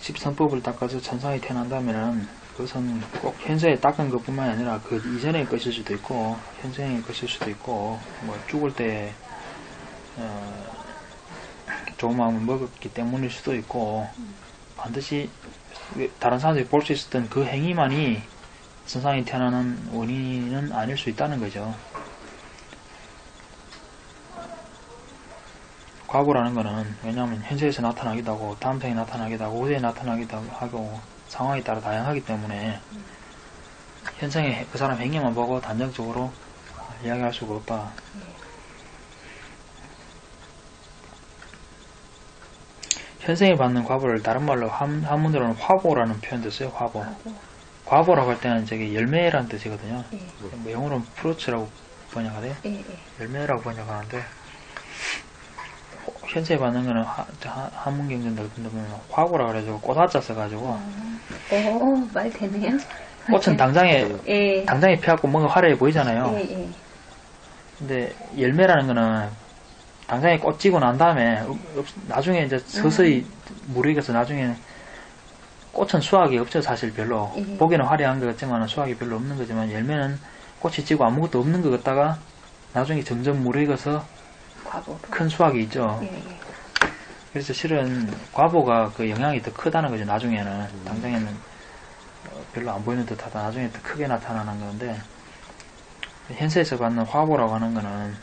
13법을 닦아서 천상에 태어난다면은 그것은 꼭 현세에 닦은 것뿐만 아니라 그 이전의 것일 수도 있고 현생의 것일 수도 있고 뭐 죽을 때 좋은 마음을 먹었기 때문일 수도 있고 반드시 다른 사람들이 볼 수 있었던 그 행위만이 천상에 태어나는 원인은 아닐 수 있다는 거죠. 과거라는 거는 왜냐하면 현세에서 나타나기도 하고 다음 생에 나타나기도 하고 후세에 나타나기도 하고 상황에 따라 다양하기 때문에 현생에 그 사람 행위만 보고 단정적으로 이야기할 수가 없다. 현생에 받는 과보를 다른 말로 한문으로는 화보라는 표현도 써요. 화보. 과보라고 할 때는 저기 열매라는 뜻이거든요. 뭐 영어로는 프루츠라고 번역하대요. 열매라고 번역하는데 현세에 받는 거는 한문경전들 보면 화보라 그래가지고 꽃화자 써가지고 말 되네요. 꽃은 당장에 피갖고 뭔가 화려해 보이잖아요. 근데 열매라는 거는 당장에 꽃 지고 난 다음에 나중에 이제 서서히 무르익어서 나중에 꽃은 수확이 없죠. 사실 별로 보기는 화려한 것 같지만 수확이 별로 없는 거지만 열매는 꽃이 지고 아무것도 없는 것 같다가 나중에 점점 무르익어서 큰 수확이 있죠. 그래서 실은 과보가 그 영향이 더 크다는 거죠. 나중에는 당장에는 별로 안 보이는 듯하다. 나중에 더 크게 나타나는 건데 현세에서 받는 화보라고 하는 거는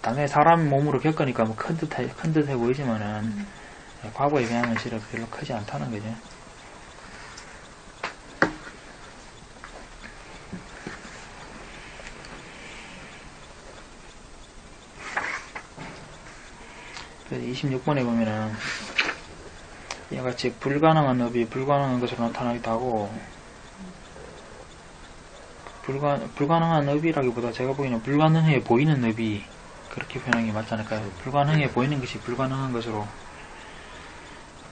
당연히 사람 몸으로 겪으니까 뭐 큰 듯해 보이지만은 과보의 영향은 실은 별로 크지 않다는 거죠. 그래서 26번에 보면은 이와 같이 불가능한 업이 불가능한 것으로 나타나기도 하고 불가능한 업이라기보다 제가 보기에는 불가능해 보이는 업이 그렇게 표현하는 게 맞지 않을까요? 불가능해 보이는 것이 불가능한 것으로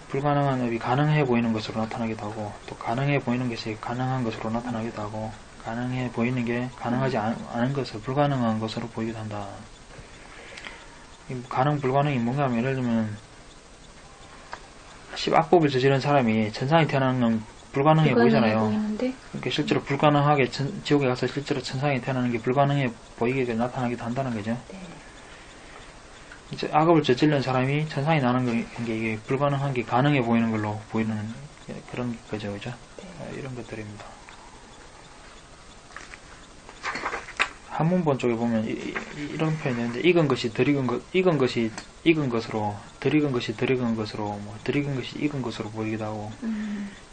불가능한 업이 가능해 보이는 것으로 나타나기도 하고 또 가능해 보이는 것이 가능한 것으로 나타나기도 하고 가능해 보이는 게 가능하지 않은 것을 불가능한 것으로 보이기도 한다. 가능 불가능이 뭔가 하면 예를 들면 악법을 저지른 사람이 천상에 태어나는 건 불가능해 보이잖아요. 그러니까 실제로 불가능하게 지옥에 가서 실제로 천상에 태어나는 게 불가능해 보이게 나타나기도 한다는 거죠. 이제 악업을 저지른 사람이 천상이 나는 게 이게 불가능한 게 가능해 보이는 걸로 보이는 그런 거죠, 그죠? 이런 것들입니다. 한문본 쪽에 보면 이런 표현이 있는데 익은 것이 덜 익은 것, 익은 것이 익은 것으로, 덜 익은 것이 덜 익은 것으로, 뭐 덜 익은 것이 익은 것으로 보이기도 하고,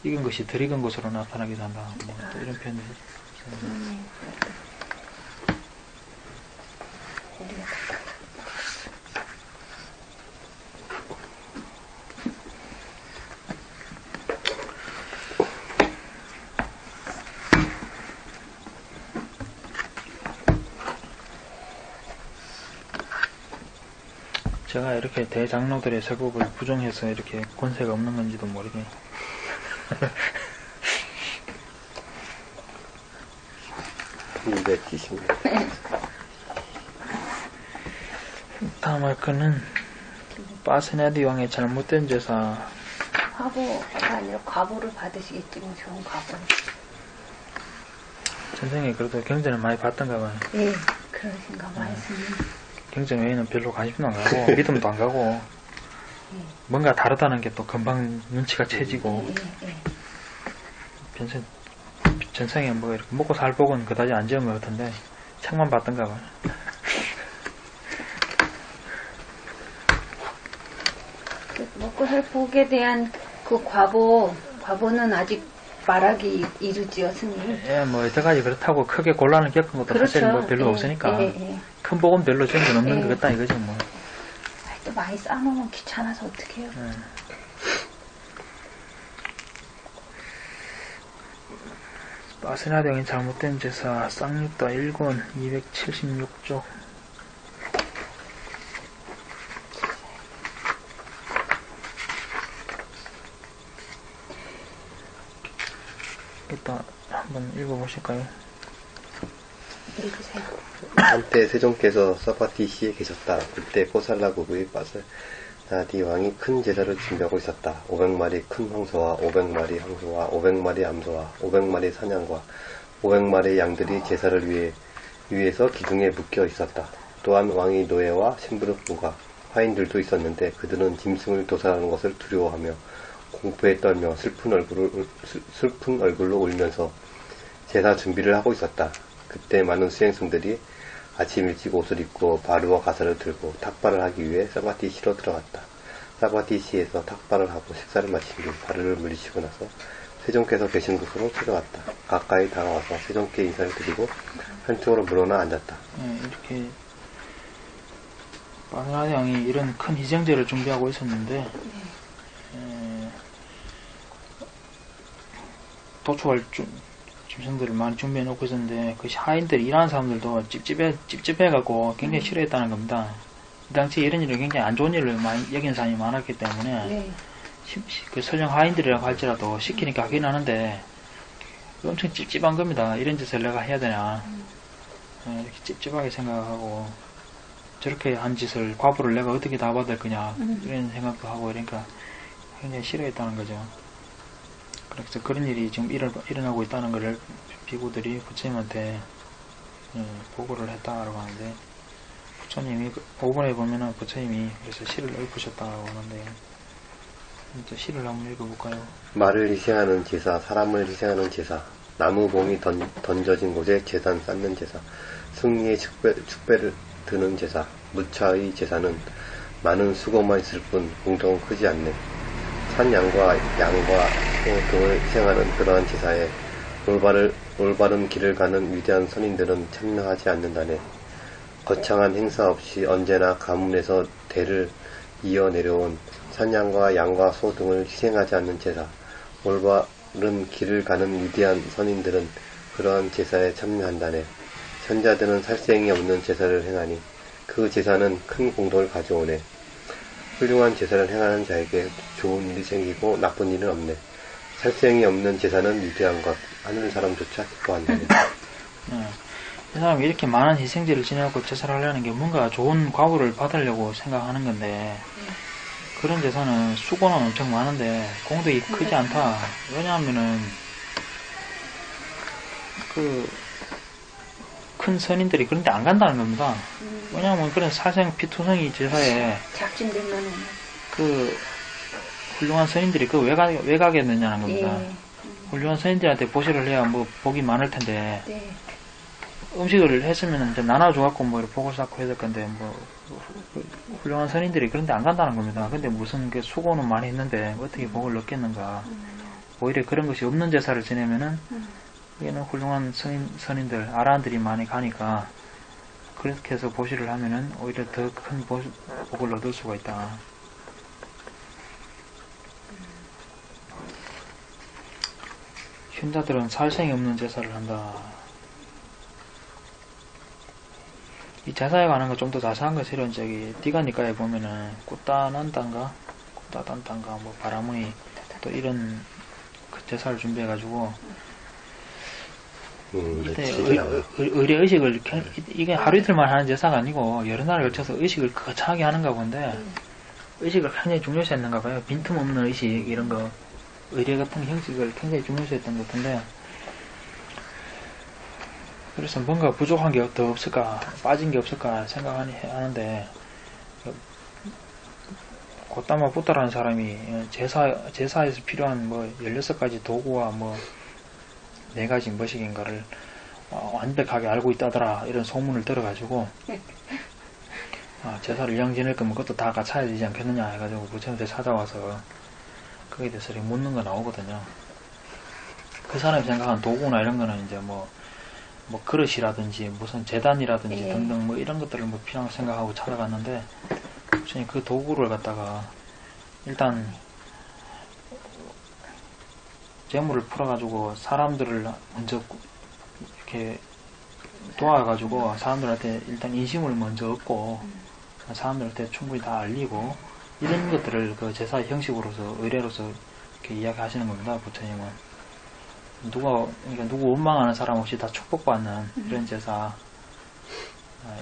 익은 것이 덜 익은 것으로 나타나기도 한다. 뭐 또 이런 표현이 있습니다. 제가 이렇게 대장로들의 세곡을 부정해서 이렇게 권세가 없는 건지도 모르게. 다음 할 거는 바세나디 왕의 잘못된 제사. 화보가 아니라 과보를 받으시겠지, 뭐 좋은 과보. 선생님이 그래도 경전을 많이 봤던가 봐요. 예, 그러신가 봐요, 스님. 경전 외에는 별로 관심도 안 가고 믿음도 안 가고 뭔가 다르다는 게 또 금방 눈치가 채지고 전생에 뭐 이렇게 먹고 살 복은 그다지 안 지은 것 같은데 책만 봤던가 봐요. 먹고 살 복에 대한 그 과보는 아직 말하기 이르지요, 스님. 예, 뭐 여태까지 그렇다고 크게 곤란을 겪은 것도 그렇죠. 사실 뭐 별로 없으니까 큰 복은 별로 전혀 없는 것 같다 이거지 뭐. 또 많이 싸놓으면 귀찮아서 어떡해요. 바세나대왕의 잘못된 제사 쌍육다 1권 276쪽. 일단 한번 읽어보실까요? 읽으세요. 한때 세종께서 서파티시에 계셨다. 그때 코살라 부부의 바세나디 왕이 큰 제사를 준비하고 있었다. 500마리 큰 황소와 500마리 황소와 500마리 암소와 500마리 사냥과 500마리 양들이 제사를 위해서 기둥에 묶여 있었다. 또한 왕의 노예와 신부름과 화인들도 있었는데 그들은 짐승을 도살하는 것을 두려워하며 공포에 떨며 슬픈 얼굴로 울면서 제사 준비를 하고 있었다. 그때 많은 수행승들이 아침 일찍 옷을 입고 바루와 가사를 들고 탁발을 하기 위해 사바티시로 들어갔다. 사바티시에서 탁발을 하고 식사를 마친 뒤 바루를 물리치고 나서 세종께서 계신 곳으로 찾아왔다. 가까이 다가와서 세종께 인사를 드리고 한쪽으로 물러나 앉았다. 이렇게 바세나디 왕이 이런 큰 희생제를 준비하고 있었는데 도축할 짐승들을 많이 준비해 놓고 있었는데 그 하인들 일하는 사람들도 찝찝해갖고 굉장히 싫어했다는 겁니다. 그 당시에 이런 일을 굉장히 안 좋은 일을 많이 여기는 사람이 많았기 때문에 그 설령 하인들이라고 할지라도 시키니까 하긴 하는데 엄청 찝찝한 겁니다. 이런 짓을 내가 해야 되냐 이렇게 찝찝하게 생각하고 저렇게 한 짓을 과부를 내가 어떻게 다 받을 거냐 이런 생각도 하고 그러니까 굉장히 싫어했다는 거죠. 그래서 그런 일이 지금 일어나고 있다는 것을 비구들이 부처님한테 보고를 했다라고 하는데 부처님이 5번에 보면은 부처님이 그래서 시를 읊으셨다고 하는데 또 시를 한번 읽어볼까요? 말을 희생하는 제사, 사람을 희생하는 제사, 나무봉이 던져진 곳에 재단 쌓는 제사, 승리의 축배를 드는 제사, 무차의 제사는 많은 수고만 있을 뿐 공덕은 크지 않네. 산 양과 소 등을 희생하는 그러한 제사에 올바른 길을 가는 위대한 선인들은 참여하지 않는다네. 거창한 행사 없이 언제나 가문에서 대를 이어 내려온 산양과 양과 소 등을 희생하지 않는 제사, 올바른 길을 가는 위대한 선인들은 그러한 제사에 참여한다네. 현자들은 살생이 없는 제사를 행하니 그 제사는 큰 공덕을 가져오네. 훌륭한 제사를 행하는 자에게 좋은 일이 생기고 나쁜 일은 없네. 살생이 없는 제사는 위대한 것, 하늘 사람조차 기뻐한다네. 이 사람이 이렇게 많은 희생제를 지내고 제사를 하려는 게 뭔가 좋은 과보를 받으려고 생각하는 건데 그런 제사는 수고는 엄청 많은데 공덕이 크지 않다. 왜냐하면은 큰 선인들이 그런데 안 간다는 겁니다. 왜냐하면 그런 사생 피투성이 제사에 작진들면은 그 훌륭한 선인들이 그 왜 가겠느냐는 겁니다. 예. 훌륭한 선인들한테 보시를 해야 뭐 복이 많을 텐데 네. 음식을 했으면 이제 나눠줘갖고 뭐 이렇게 복을 쌓고 해야 될 건데 뭐 훌륭한 선인들이 그런데 안 간다는 겁니다. 근데 무슨 그 수고는 많이 했는데 어떻게 복을 얻겠는가? 오히려 그런 것이 없는 제사를 지내면은 여기는 훌륭한 선인들 아라한들이 많이 가니까 그렇게 해서 보시를 하면은 오히려 더 큰 복을 얻을 수가 있다. 흉자들은 살생이 없는 제사를 한다. 이 제사에 관한 거 좀 더 자세한 거 실은 저기 디가니까에 보면은 꾸따난단가 꾸따단단가 뭐 바라무이 또 이런 그 제사를 준비해가지고 이때 의식을 이게 하루 이틀만 하는 제사가 아니고 여러 날에 걸쳐서 의식을 거창하게 하는가 본데 의식을 굉장히 중요시했는가 봐요. 빈틈없는 의식 이런 거 의례 같은 형식을 굉장히 중요시했던 것 같은데 그래서 뭔가 부족한 게 더 없을까 빠진 게 없을까 생각하는데 곧다마 부따라는 사람이 제사에서 필요한 뭐 16가지 도구와 뭐 4가지 뭐식인가를 완벽하게 알고 있다더라 이런 소문을 들어가지고 제사를 영지낼 거면 그것도 다 갖춰야 되지 않겠느냐 해가지고 부처님한테 찾아와서 거기에 대해서 묻는 거 나오거든요. 그 사람이 생각하는 도구나 이런 거는 이제 뭐 그릇이라든지 무슨 재단이라든지 예. 등등 뭐 이런 것들을 뭐 필요하다고 생각하고 찾아갔는데 부처님 그 도구를 갖다가 일단 재물을 풀어가지고 사람들을 먼저 이렇게 도와가지고 사람들한테 일단 인심을 먼저 얻고 사람들한테 충분히 다 알리고 이런 것들을 그 제사의 형식으로서 의례로서 이렇게 이야기하시는 겁니다. 부처님은 그러니까 누구 원망하는 사람 없이 다 축복받는 이런 제사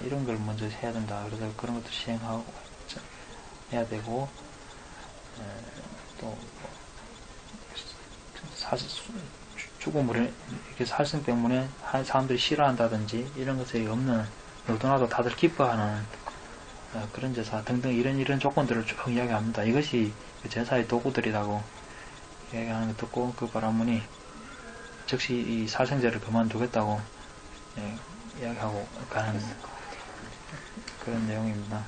이런 걸 먼저 해야 된다. 그래서 그런 것도 시행하고 해야 되고 또 죽음을 이렇게 살생 때문에 사람들이 싫어한다든지 이런 것들이 없는 너도나도 다들 기뻐하는 그런 제사 등등 이런 조건들을 쭉 이야기합니다. 이것이 그 제사의 도구들이라고 이야기하는 거 듣고 그 바라문이 즉시 이 살생제를 그만두겠다고 이야기하고 가는 그런 내용입니다.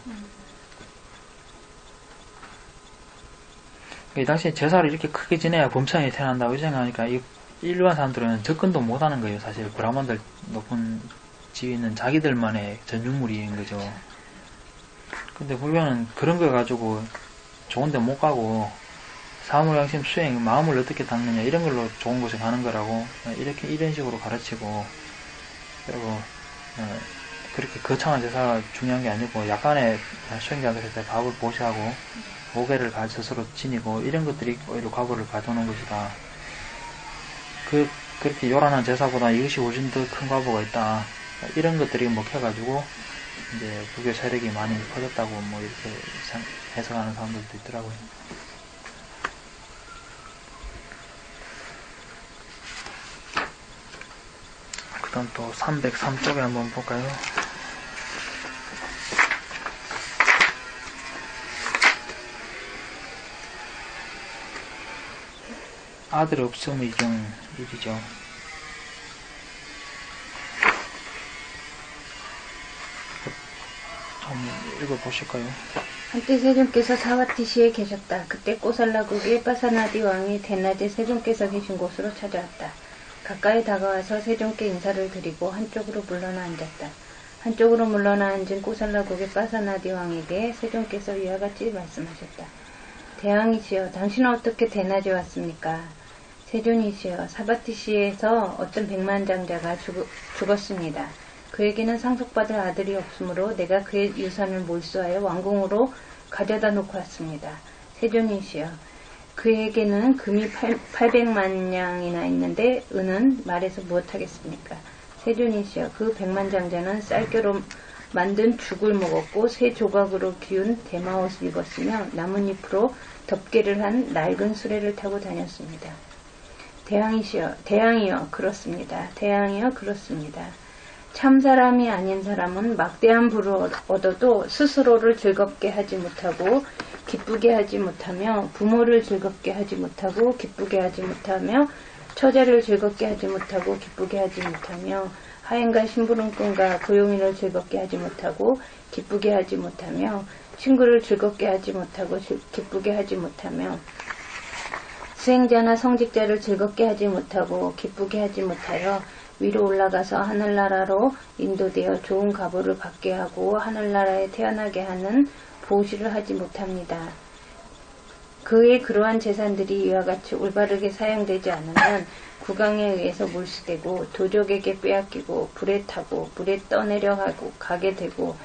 이 당시에 제사를 이렇게 크게 지내야 범천이 태어난다고 생각하니까 이 일반 사람들은 접근도 못하는 거예요. 사실 브라만들 높은 지위는 자기들만의 전유물인 거죠. 근데 불교는 그런 거 가지고 좋은 데 못 가고 사무양심 수행, 마음을 어떻게 닦느냐 이런 걸로 좋은 곳에 가는 거라고 이런 식으로 가르치고 그리고 그렇게 거창한 제사가 중요한 게 아니고 약간의 수행자들한테 밥을 보시하고 모계를 스스로 지니고 이런 것들이 오히려 과거를 가져오는 것이다. 그렇게 요란한 제사보다 이것이 훨씬 더 큰 과보가 있다. 이런 것들이 먹혀가지고 이제 불교 세력이 많이 퍼졌다고 뭐 이렇게 해석하는 사람들도 있더라고요. 그 다음 또 303쪽에 한번 볼까요? 아들 없음의 경 1이죠. 한번 읽어보실까요? 한때 세존께서 사와티시에 계셨다. 그때 꼬살라국의 빠사나디 왕이 대낮에 세존께서 계신 곳으로 찾아왔다. 가까이 다가와서 세존께 인사를 드리고 한쪽으로 물러나 앉았다. 한쪽으로 물러나 앉은 꼬살라국의 빠사나디 왕에게 세존께서 이와 같이 말씀하셨다. 대왕이시여, 당신은 어떻게 대낮에 왔습니까? 세존이시여, 사바티시에서 어떤 백만장자가 죽었습니다. 그에게는 상속받을 아들이 없으므로 내가 그의 유산을 몰수하여 왕궁으로 가져다 놓고 왔습니다. 세존이시여, 그에게는 금이 800만 냥이나 있는데 은은 말해서 무엇하겠습니까? 세존이시여, 그 백만장자는 쌀겨로 만든 죽을 먹었고 새 조각으로 기운 대마옷을 입었으며 나뭇잎으로 덮개를 한 낡은 수레를 타고 다녔습니다. 대왕이여, 그렇습니다. 대왕이여, 그렇습니다. 참 사람이 아닌 사람은 막대한 부를 얻어도 스스로를 즐겁게 하지 못하고 기쁘게 하지 못하며 부모를 즐겁게 하지 못하고 기쁘게 하지 못하며 처제를 즐겁게 하지 못하고 기쁘게 하지 못하며 하인과 심부름꾼과 고용인을 즐겁게 하지 못하고 기쁘게 하지 못하며 친구를 즐겁게 하지 못하고 기쁘게 하지 못하며 수행자나 성직자를 즐겁게 하지 못하고 기쁘게 하지 못하여 위로 올라가서 하늘나라로 인도되어 좋은 가보를 받게 하고 하늘나라에 태어나게 하는 보시를 하지 못합니다. 그의 그러한 재산들이 이와 같이 올바르게 사용되지 않으면 국왕에 의해서 몰수되고 도적에게 빼앗기고 불에 타고 물에 떠내려가고 가게 되고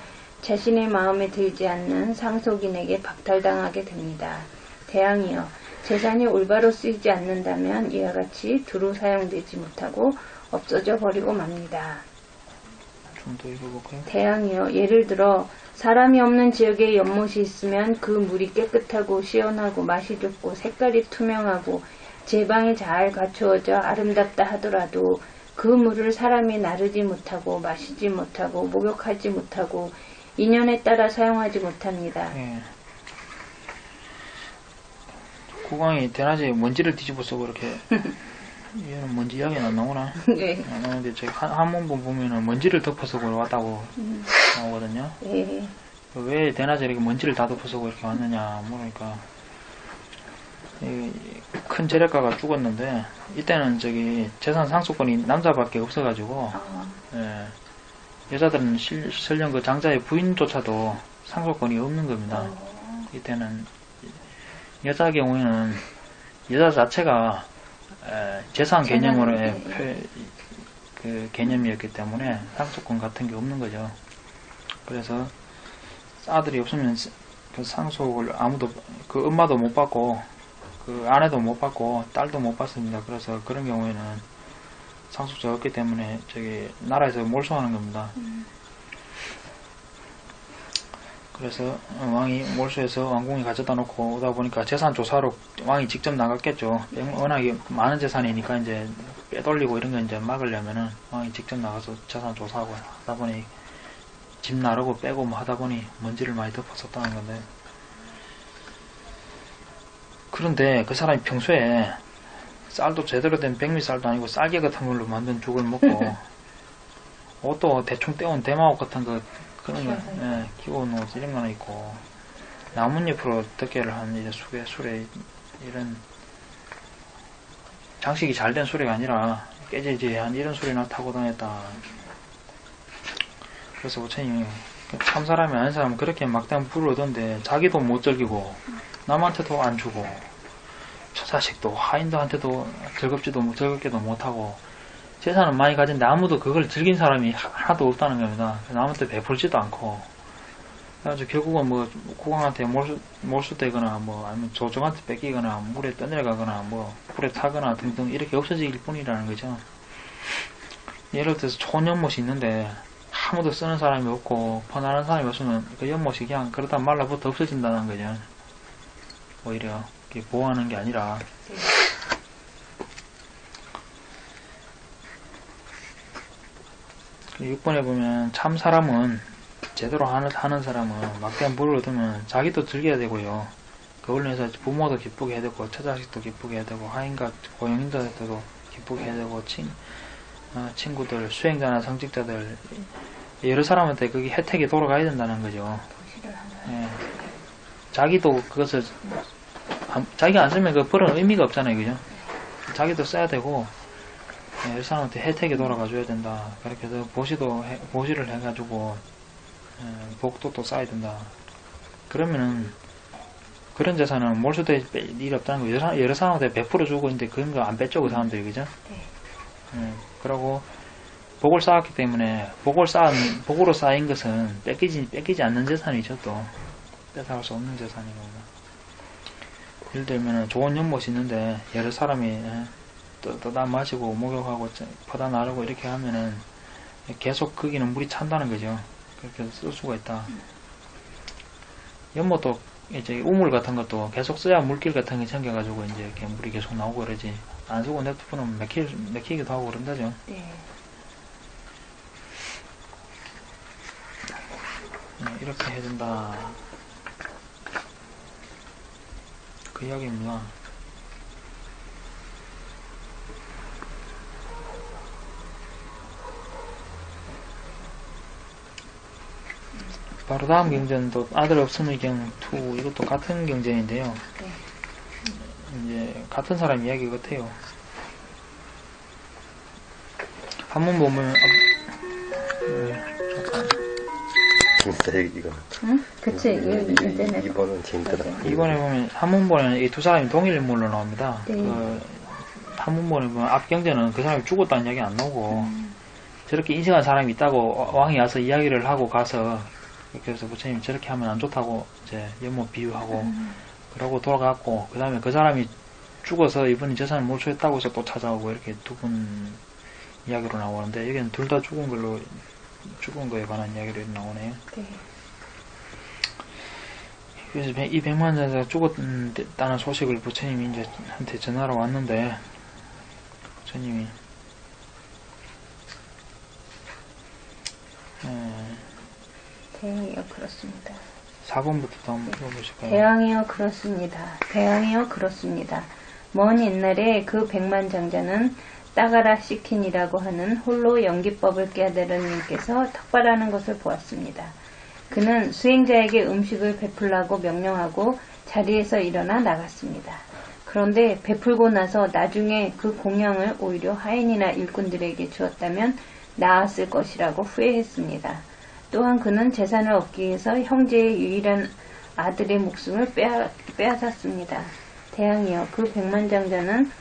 자신의 마음에 들지 않는 상속인에게 박탈당하게 됩니다. 대왕이여, 재산이 올바로 쓰이지 않는다면 이와 같이 두루 사용되지 못하고 없어져 버리고 맙니다. 좀 더 읽어볼까요? 대왕이여, 예를 들어 사람이 없는 지역에 연못이 있으면 그 물이 깨끗하고 시원하고 맛이 좋고 색깔이 투명하고 제방이 잘 갖추어져 아름답다 하더라도 그 물을 사람이 나르지 못하고 마시지 못하고 목욕하지 못하고 인연에 따라 사용하지 못합니다. 예. 국왕이 대낮에 먼지를 뒤집어서 그렇게 얘는 먼지 이야기는 안 나오나? 네. 안 나오는데 제가 한문본 보면은 먼지를 덮어서 왔다고 나오거든요. 예. 왜 대낮에 이렇게 먼지를 다 덮어서 이렇게 왔느냐 물으니까 큰 재력가가 죽었는데 이때는 재산 상속권이 남자밖에 없어가지고 예, 여자들은 설령 그 장자의 부인조차도 상속권이 없는 겁니다. 이때는 여자 경우에는 여자 자체가 재산 개념으로 그 개념이었기 때문에 상속권 같은 게 없는 거죠. 그래서 아들이 없으면 그 상속을 아무도 그 엄마도 못 받고 그 아내도 못 받고 딸도 못 받습니다. 그래서 그런 경우에는 상속자가 없기 때문에 나라에서 몰수하는 겁니다. 그래서 왕이 몰수해서 왕궁에 가져다 놓고 오다 보니까 재산 조사로 왕이 직접 나갔겠죠. 워낙에 많은 재산이니까 이제 빼돌리고 이런 거 이제 막으려면은 왕이 직접 나가서 재산 조사하고 하다 보니 집 나르고 빼고 뭐 하다 보니 먼지를 많이 덮었었다는 건데, 그런데 그 사람이 평소에 쌀도 제대로 된 백미쌀도 아니고 쌀개 같은 걸로 만든 죽을 먹고 옷도 대충 떼온 대마옷 같은 거 그런 거 기본 옷 이런 거는 있고 나뭇잎으로 덮개를 한 이제 수레 이런 장식이 잘 된 수레가 아니라 깨지지한 이런 수레나 타고 다녔다. 그래서 부처님이 참 사람이 아닌 사람은 그렇게 막대한 불을 얻었는데 자기도 못 즐기고 남한테도 안 주고 처자식도 하인들한테도 즐겁게도 못하고 재산은 많이 가진데 아무도 그걸 즐긴 사람이 하나도 없다는 겁니다. 남한테 베풀지도 않고 그래가지고 결국은 뭐 국왕한테 몰수되거나 뭐 아니면 조정한테 뺏기거나 물에 떠내려가거나 뭐 불에 타거나 등등 이렇게 없어질 뿐이라는 거죠. 예를 들어서 좋은 연못이 있는데 아무도 쓰는 사람이 없고 퍼나는 사람이 없으면 그 연못이 그냥 그러다 말라부터 없어진다는 거죠. 오히려 보호하는 게 아니라. 6번에 보면 참 사람은 제대로 하는 사람은 막대한 불을 얻으면 자기도 즐겨야 되고요. 그걸로 해서 부모도 기쁘게 해야 되고 처자식도 기쁘게 해야 되고 하인과 고용인들도 기쁘게 해야 되고 친구들, 수행자나 성직자들 여러 사람한테 그게 혜택이 돌아가야 된다는 거죠. 예. 자기도 그것을 자기가 안 쓰면 그 벌은 의미가 없잖아요, 그죠? 자기도 써야 되고 여러 사람한테 혜택이 돌아가줘야 된다. 그렇게 해서 보시를 해가지고 복도 또 쌓아야 된다. 그러면은 그런 재산은 몰수될 일이 없다는 거. 여러 사람한테 100% 주고 있는데 그런 거 안 뺐죠, 그 사람들이, 그죠? 그러고 복을 쌓았기 때문에 복으로 쌓인 것은 뺏기지 않는 재산이죠. 또 뺏어갈 수 없는 재산인 겁니다. 예를 들면 좋은 연못이 있는데 여러 사람이 떠다 마시고 목욕하고 퍼다 나르고 이렇게 하면은 계속 거기는 물이 찬다는 거죠. 그렇게 해서 쓸 수가 있다. 연못도 이제 우물 같은 것도 계속 써야 물길 같은 게 생겨가지고 이제 이렇게 물이 계속 나오고 그러지. 안 쓰고 냅두면 막히기도 하고 그런다죠. 네. 이렇게 해준다. 그 이야기입니다. 바로 다음 경전도 아들 없음의 경 2, 이것도 같은 경전인데요. 네. 이제 같은 사람 이야기 같아요. 한번 보면 잠깐. 진짜 이거. 응? 그치. 이제는. 이번은 재밌더라. 이번에 보면 한문본에는 이 두 사람이 동일 인물로 나옵니다. 네. 그 한문본에 보면 앞 경전은 그 사람이 죽었다는 이야기 안 나오고 저렇게 인생한 사람이 있다고 왕이 와서 이야기를 하고 가서 그래서 부처님이 저렇게 하면 안 좋다고 이제 연못 비유하고 그러고 돌아갔고 그 다음에 그 사람이 죽어서 이분이 재산을 몰수했다고 해서 또 찾아오고 이렇게 두 분 이야기로 나오는데 여기는 둘 다 죽은 거에 관한 이야기로 나오네요. 네. 그래서 이 백만장자가 죽었다는 소식을 부처님이 이제 한테 전하러 왔는데 부처님이 대왕이요 그렇습니다. 4번부터 한번 읽어보실까요? 대왕이요 그렇습니다. 대왕이요 그렇습니다. 먼 옛날에 그 백만장자는 따가라 시킨이라고 하는 홀로 연기법을 깨달은 님께서 탁발하는 것을 보았습니다. 그는 수행자에게 음식을 베풀라고 명령하고 자리에서 일어나 나갔습니다. 그런데 베풀고 나서 나중에 그 공양을 오히려 하인이나 일꾼들에게 주었다면 나았을 것이라고 후회했습니다. 또한 그는 재산을 얻기 위해서 형제의 유일한 아들의 목숨을 빼앗았습니다. 대왕이여 그 백만장자는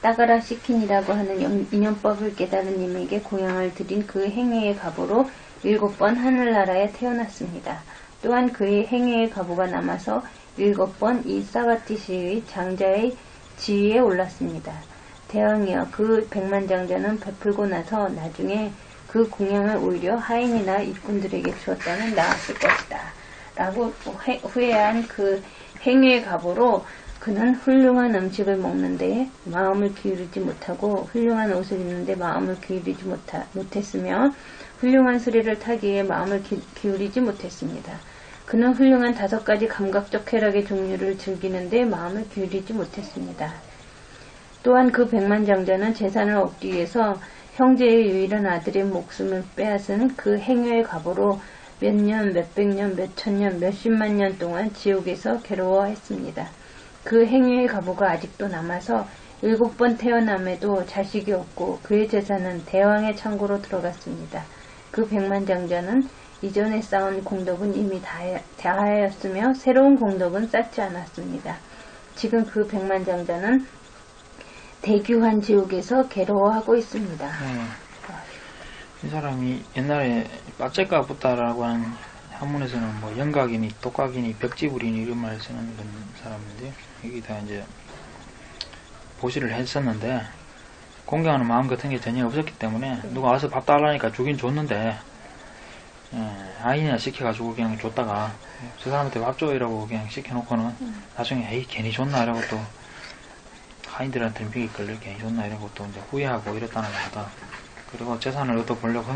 따가라 시킨이라고 하는 인연법을 깨달은 님에게 공양을 드린 그 행위의 가보로 7번 하늘나라에 태어났습니다. 또한 그의 행위의 가보가 남아서 7번 이 사가티시의 장자의 지위에 올랐습니다. 대왕이여 그 백만장자는 베풀고 나서 나중에 그 공양을 오히려 하인이나 일꾼들에게 주었다면 나았을 것이다. 라고 후회한 그 행위의 가보로 그는 훌륭한 음식을 먹는데 마음을 기울이지 못하고 훌륭한 옷을 입는데 마음을 기울이지 못했으며 훌륭한 수레를 타기에 마음을 기울이지 못했습니다. 그는 훌륭한 5가지 감각적 쾌락의 종류를 즐기는데 마음을 기울이지 못했습니다. 또한 그 백만장자는 재산을 얻기 위해서 형제의 유일한 아들의 목숨을 빼앗은 그 행위의 가보로 몇 년, 몇백 년, 몇천 년, 몇십만 년 동안 지옥에서 괴로워했습니다. 그 행위의 가보가 아직도 남아서 7번 태어남에도 자식이 없고 그의 재산은 대왕의 창고로 들어갔습니다. 그 백만장자는 이전에 쌓은 공덕은 이미 다하였으며 새로운 공덕은 쌓지 않았습니다. 지금 그 백만장자는 대규한 지옥에서 괴로워하고 있습니다. 이 사람이 옛날에 빠째가 붙다라고 하는 한문에서는 뭐 영각이니 똑각이니 벽지불이니 이런 말을 쓰는 그런 사람인데요. 여기다 이제 보시를 했었는데 공경하는 마음 같은 게 전혀 없었기 때문에 누가 와서 밥 달라니까 주긴 줬는데 아이나 시켜가지고 그냥 줬다가 저 사람한테 밥 줘 이라고 그냥 시켜놓고는 나중에 에이 괜히 줬나 이러고 또 하인들한테 비기 걸려 괜히 줬나 이러고 또 이제 후회하고 이랬다는 거다. 그리고 재산을 얻어보려고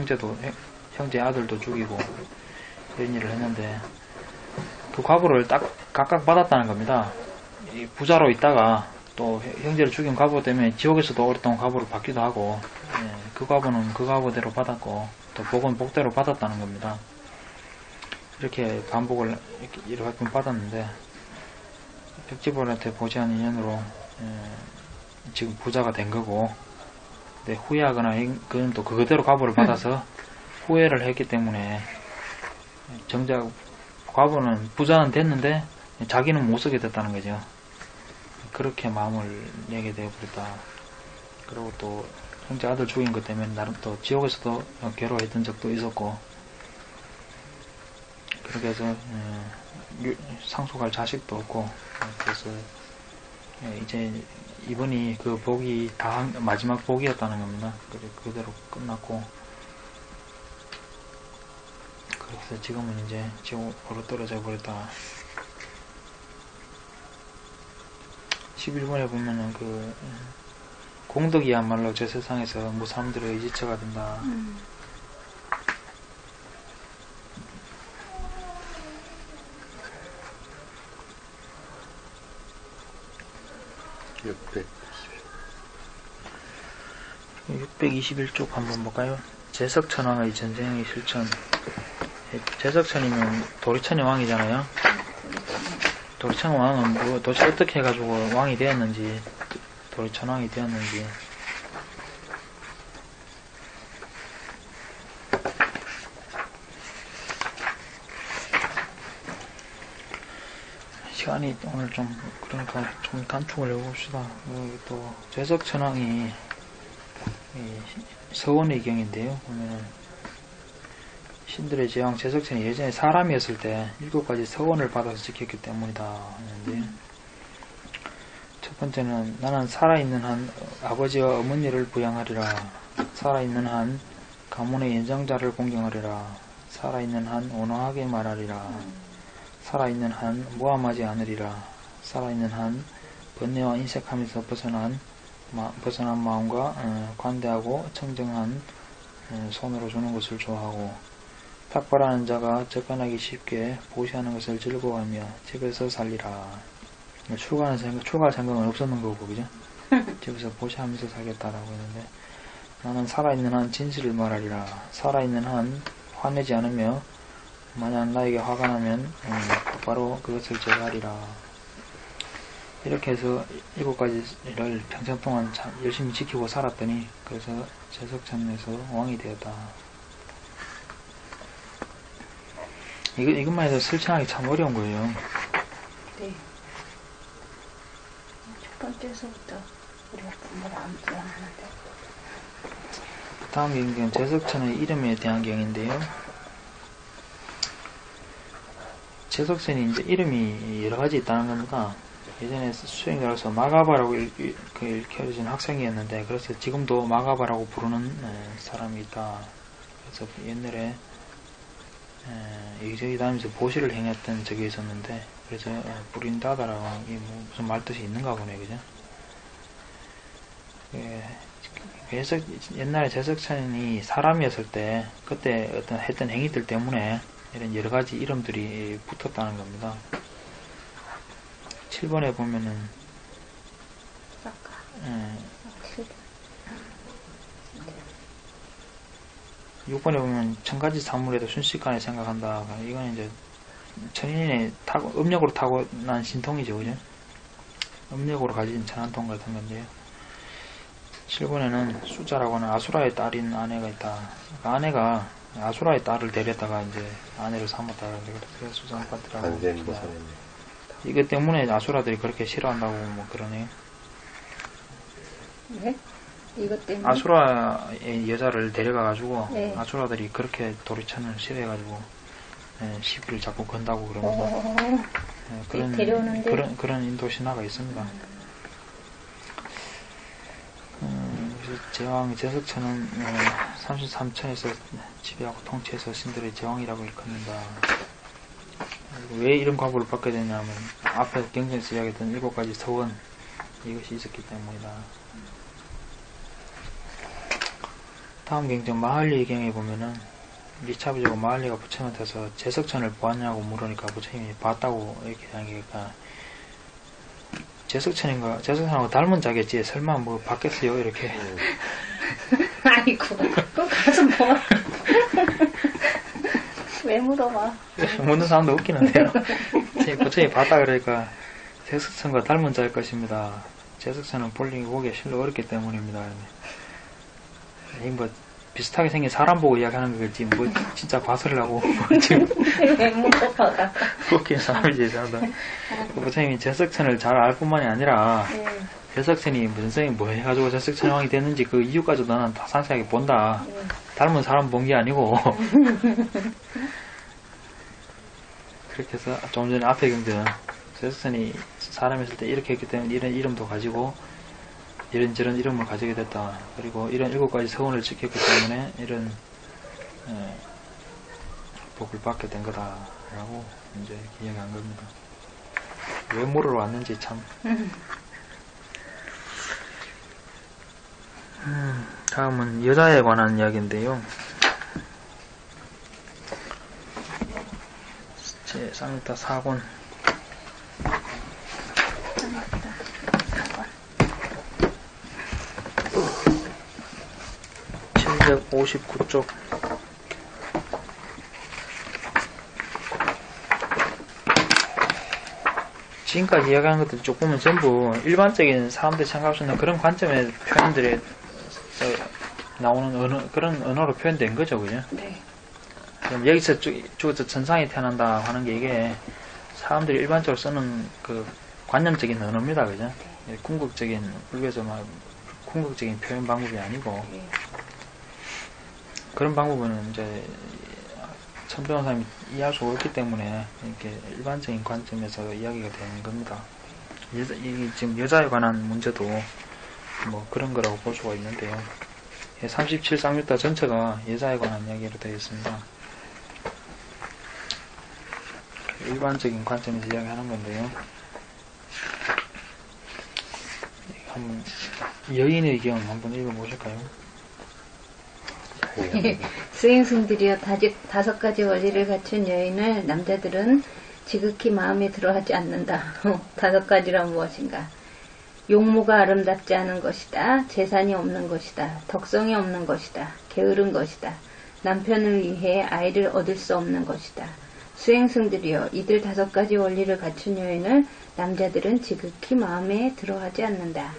형제 아들도 죽이고 이런 일을 했는데 그 과보를 딱 각각 받았다는 겁니다. 이 부자로 있다가 또 형제를 죽인 과보 때문에 지옥에서도 오랫동안 과보를 받기도 하고 그 과보는 그 과보대로 받았고 또 복은 복대로 받았다는 겁니다. 이렇게 반복을 이렇게 받았는데 벽지벌한테 보지한 인연으로 지금 부자가 된 거고 근데 후회하거나 그는 또 그대로 과보를 받아서 후회를 했기 때문에 정작 과보는 부자는 됐는데 자기는 못 쓰게 됐다는 거죠. 그렇게 마음을 내게 되어버렸다. 그리고 또 형제 아들 죽인 것 때문에 나름 또 지옥에서도 괴로워했던 적도 있었고 그렇게 해서 상속할 자식도 없고 그래서 이제 이번이 그 복이 다 마지막 복이었다는 겁니다. 그대로 끝났고 그래서 지금은 이제 지옥으로 떨어져 버렸다. 11번에 보면은 그 공덕이야말로 저 세상에서 무사람들의 의지처가 된다. 600. 621쪽 한번 볼까요? 제석천왕의 전쟁의 실천. 제석천이면 도리천의 왕이잖아요. 도리천 왕은 뭐 도대체 어떻게 해가지고 왕이 되었는지, 도리천 왕이 되었는지. 시간이 오늘 좀 그러니까 좀 단축을 해봅시다. 여기 또 제석천왕이 서원의 경인데요. 보면은 신들의 제왕 제석천이 예전에 사람이었을 때 7가지 서원을 받아서 지켰기 때문이다 하는데, 첫 번째는 나는 살아있는 한 아버지와 어머니를 부양하리라. 살아있는 한 가문의 연장자를 공경하리라. 살아있는 한 온화하게 말하리라. 살아있는 한 모함하지 않으리라. 살아있는 한 번뇌와 인색함에서 벗어난 마음과 관대하고 청정한 손으로 주는 것을 좋아하고, 탁발하는 자가 접근하기 쉽게 보시하는 것을 즐거워하며 집에서 살리라. 출가할 생각은 없었는 거고, 그죠? 집에서 보시하면서 살겠다라고 했는데, 나는 살아있는 한 진실을 말하리라. 살아있는 한 화내지 않으며, 만약 나에게 화가 나면 바로 그것을 제거하리라. 이렇게 해서 7가지를 평생 동안 열심히 지키고 살았더니, 그래서 제석천에서 왕이 되었다. 이것만 해도 실천하기 참 어려운 거예요. 네. 첫 번째서부터 우리가 공부를 안 하는데. 다음 경기는 제석천의 이름에 대한 경인데요. 제석천이 이제 이름이 여러 가지 있다는 겁니다. 예전에 수행자로서 마가바라고 일컬어진 학생이었는데, 그래서 지금도 마가바라고 부르는 사람이 있다. 그래서 옛날에 여기저기 다니면서 보시를 행했던 적이 있었는데, 그래서 부린다다라고 이게 뭐 무슨 말뜻이 있는가 보네, 그죠? 옛날에 제석천이 사람이었을 때 그때 어떤 했던 행위들 때문에 이런 여러 가지 이름들이 붙었다는 겁니다. 7번에 보면은 6번에 보면 천가지 사물에도 순식간에 생각한다. 이건 이제 천인의 음력으로 타고난 신통이죠, 그죠? 음력으로 가진 천안통 같은 건데요. 7번에는 숫자라고 하는 아수라의 딸인 아내가 있다. 그러니까 아내가 아수라의 딸을 데려다가 이제 아내를 삼았다. 그래서 수상받더라고. 안된 보살이네. 이것 때문에 아수라들이 그렇게 싫어한다고 뭐 그러네요. 네? 이것 때문에? 아수라의 여자를 데려가가지고, 네. 아수라들이 그렇게 도리천을 싫어해가지고, 시비를 자꾸 건다고 그러면서, 그런 인도 신화가 있습니다. 그래서 제왕 제석천은 33천에서 지배하고 통치해서 신들의 제왕이라고 일컫는다. 왜 이런 과보를 받게 되냐면, 앞에 경전에서 이야기했던 7가지 서원, 이것이 있었기 때문이다. 다음 경전 마할리의 경에 보면은, 리차부제고 마할리가 부처님한테서 제석천을 보았냐고 물으니까 부처님이 봤다고 이렇게 하니까, 제석천하고 닮은 자겠지, 설마 뭐 봤겠어요, 이렇게. 아이고, 그거 가서 뭐. 왜 물어봐? 묻는 사람도 웃기는데요. 부처님이 봤다 그러니까, 제석천과 닮은 자일 것입니다. 제석천은 보기가 실로 어렵기 때문입니다. 뭐 비슷하게 생긴 사람 보고 이야기하는 거겠지, 뭐 진짜 봐서라고. 지금 왜 물어봐? 웃긴 사람이지, 사람도. 부처님이 제석천을 잘 알 뿐만이 아니라, 제석천이 무슨 성이 뭐 해가지고 제석천 왕이 됐는지 그 이유까지도 나는 다 상세하게 본다. 닮은 사람 본 게 아니고. 그렇게 해서 좀 전에 앞에 경전, 제석천이 사람이었을 때 이렇게 했기 때문에 이런 이름도 가지고, 이런저런 이름을 가지게 됐다. 그리고 이런 7가지 서원을 지켰기 때문에 이런 복을 받게 된 거다라고 이제 이야기한 겁니다. 왜 물으러 왔는지 참. 다음은 여자에 관한 이야기인데요. 제 쌍타 4권. 359쪽. 지금까지 이야기한 것들 쭉 보면 전부 일반적인 사람들이 생각할 수 있는 그런 관점의 표현들이 나오는 그런 언어로 표현된 거죠, 그죠? 네. 그럼 여기서 죽어서 천상이 태어난다 하는 게 이게 사람들이 일반적으로 쓰는 그 관념적인 언어입니다, 그죠? 예, 궁극적인, 불교에서 막 궁극적인 표현 방법이 아니고 네. 그런 방법은 이제 천변호사님이 이해할 수가 없기 때문에 이렇게 일반적인 관점에서 이야기가 되는 겁니다. 이 지금 여자에 관한 문제도 뭐 그런 거라고 볼 수가 있는데요. 37 쌍유타 전체가 여자에 관한 이야기로 되어 있습니다. 일반적인 관점에서 이야기하는 건데요. 한번 여인의 경 한번 읽어보실까요? 수행승들이여 다섯 가지 원리를 갖춘 여인을 남자들은 지극히 마음에 들어하지 않는다. 다섯 가지란 무엇인가? 용모가 아름답지 않은 것이다. 재산이 없는 것이다. 덕성이 없는 것이다. 게으른 것이다. 남편을 위해 아이를 얻을 수 없는 것이다. 수행승들이여 이들 다섯 가지 원리를 갖춘 여인을 남자들은 지극히 마음에 들어하지 않는다.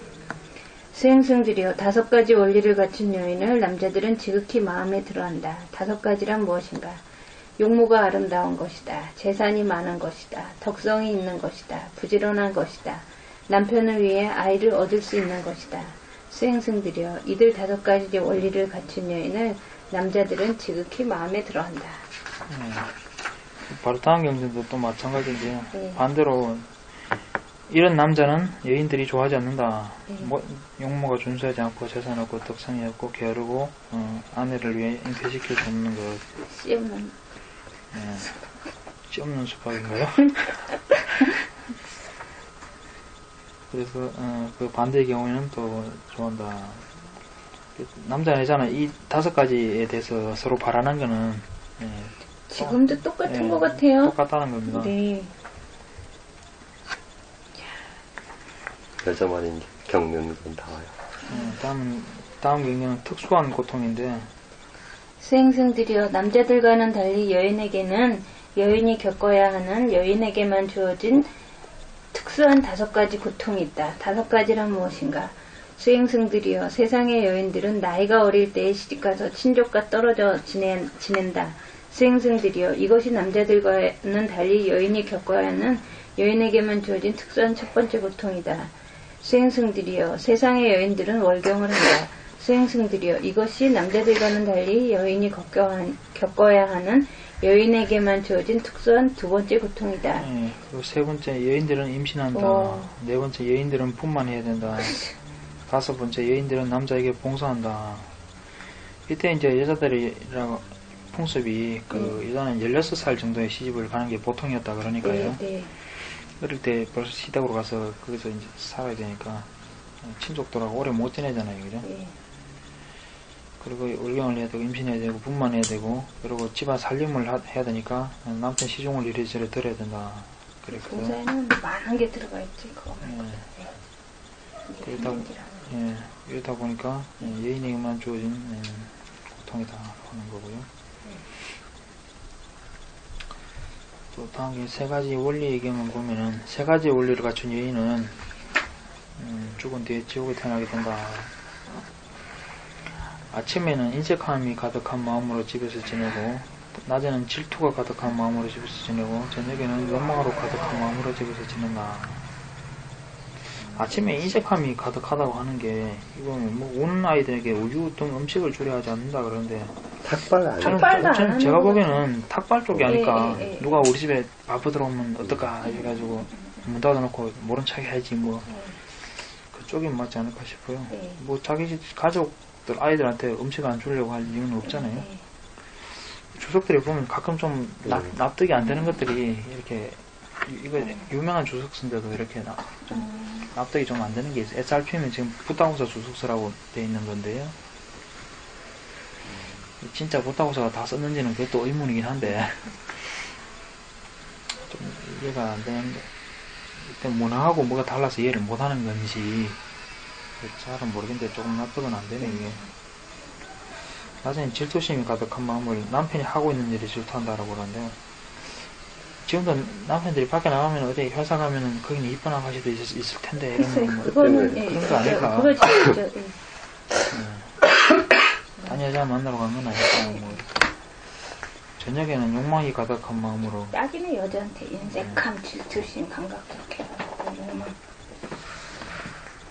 수행승들이여 다섯 가지 원리를 갖춘 여인을 남자들은 지극히 마음에 들어한다. 다섯 가지란 무엇인가? 용모가 아름다운 것이다. 재산이 많은 것이다. 덕성이 있는 것이다. 부지런한 것이다. 남편을 위해 아이를 얻을 수 있는 것이다. 수행승들이여 이들 다섯 가지 원리를 갖춘 여인을 남자들은 지극히 마음에 들어한다. 바로 다음 경전도 또 마찬가지인데요. 네. 반대로 이런 남자는 여인들이 좋아하지 않는다. 네. 용모가 준수하지 않고 재산 없고 덕성이 없고 게으르고 아내를 위해 잉태시킬 수 없는 것. 씨없는 씨 없는 수박인가요? 그래서 그 반대의 경우에는 또 좋아한다. 남자 여자는 이 다섯 가지에 대해서 서로 바라는 거는 지금도 똑같은 것 같아요. 똑같다는 겁니다. 네. 여자만인 겪는 건 다와요. 다음 경우는 특수한 고통인데 수행승들이여 남자들과는 달리 여인에게는 여인이 겪어야 하는 여인에게만 주어진 특수한 다섯 가지 고통이 있다. 다섯 가지란 무엇인가? 수행승들이여 세상의 여인들은 나이가 어릴 때에 시집가서 친족과 떨어져 지낸다. 수행승들이여 이것이 남자들과는 달리 여인이 겪어야 하는 여인에게만 주어진 특수한 첫 번째 고통이다. 수행승들이여 세상의 여인들은 월경을 한다. 수행승들이여 이것이 남자들과는 달리 여인이 겪어야 하는 여인에게만 주어진 특수한 두 번째 고통이다. 그리고 세 번째 여인들은 임신한다. 네 번째 여인들은 분만해야 된다. 다섯 번째 여인들은 남자에게 봉사한다. 이때 이제 여자들이랑 풍습이 여자는 16살 정도의 시집을 가는 게 보통이었다 그러니까요. 네. 어릴 때 벌써 시댁으로 가서 거기서 이제 살아야 되니까 친족들하고 오래 못 지내잖아요, 그죠? 네. 그리고 월경을 해야 되고 임신해야 되고 분만해야 되고 그리고 집안 살림을 해야 되니까 남편 시중을 이리저리 들어야 된다. 그랬고요. 봉사에는 많은 게 들어가 있지. 그거. 이러다 보니까 여인에게만 주어진 고통이다 하는 거고요. 또 다음 게 세 가지 원리의 경우 보면은 세 가지 원리를 갖춘 여인은 죽은 뒤에 지옥에 태어나게 된다. 아침에는 인색함이 가득한 마음으로 집에서 지내고 낮에는 질투가 가득한 마음으로 집에서 지내고 저녁에는 욕망으로 가득한 마음으로 집에서 지낸다. 아침에 인색함이 가득하다고 하는 게 이건 뭐 오는 아이들에게 우유 등 음식을 줄여야 하지 않는다 그러는데 탁발 안 저는 제가 보기에는 탁발 쪽이 아닐까. 예. 누가 우리 집에 바쁘 들어오면 어떨까 해가지고 문 닫아놓고 모른 척 해야지 뭐 그쪽이 맞지 않을까 싶어요. 뭐 자기 집 가족들 아이들한테 음식 안 주려고 할 이유는 없잖아요. 주석들이 보면 가끔 좀 납득이 안 되는 것들이 이렇게 이거 유명한 주석서인데도 이렇게 좀 납득이 좀 안 되는 게 있어요. SRP면 지금 부타고사 주석서라고 돼 있는 건데요. 진짜 부타고사가 다 썼는지는 그것도 의문이긴 한데 좀 이해가 안 되는데 일단 문항하고 뭐가 달라서 이해를 못하는 건지 잘은 모르겠는데 조금 납득은 안 되네 이게. 나중에 질투심이 가득한 마음을 남편이 하고 있는 일에 질투한다라고 그러는데, 지금도 남편들이 밖에 나가면 어디 회사 가면은 거기는 이쁜 아가씨도 있을 텐데 이런 글쎄, 뭐 그거는, 예, 그런 거 아닐까? 그거 진짜, 예. 딴 여자 만나러 간 건 아닐까? 뭐 저녁에는 욕망이 가득한 마음으로 딱이네, 여자한테 인색함, 질투심, 감각적해. 욕망.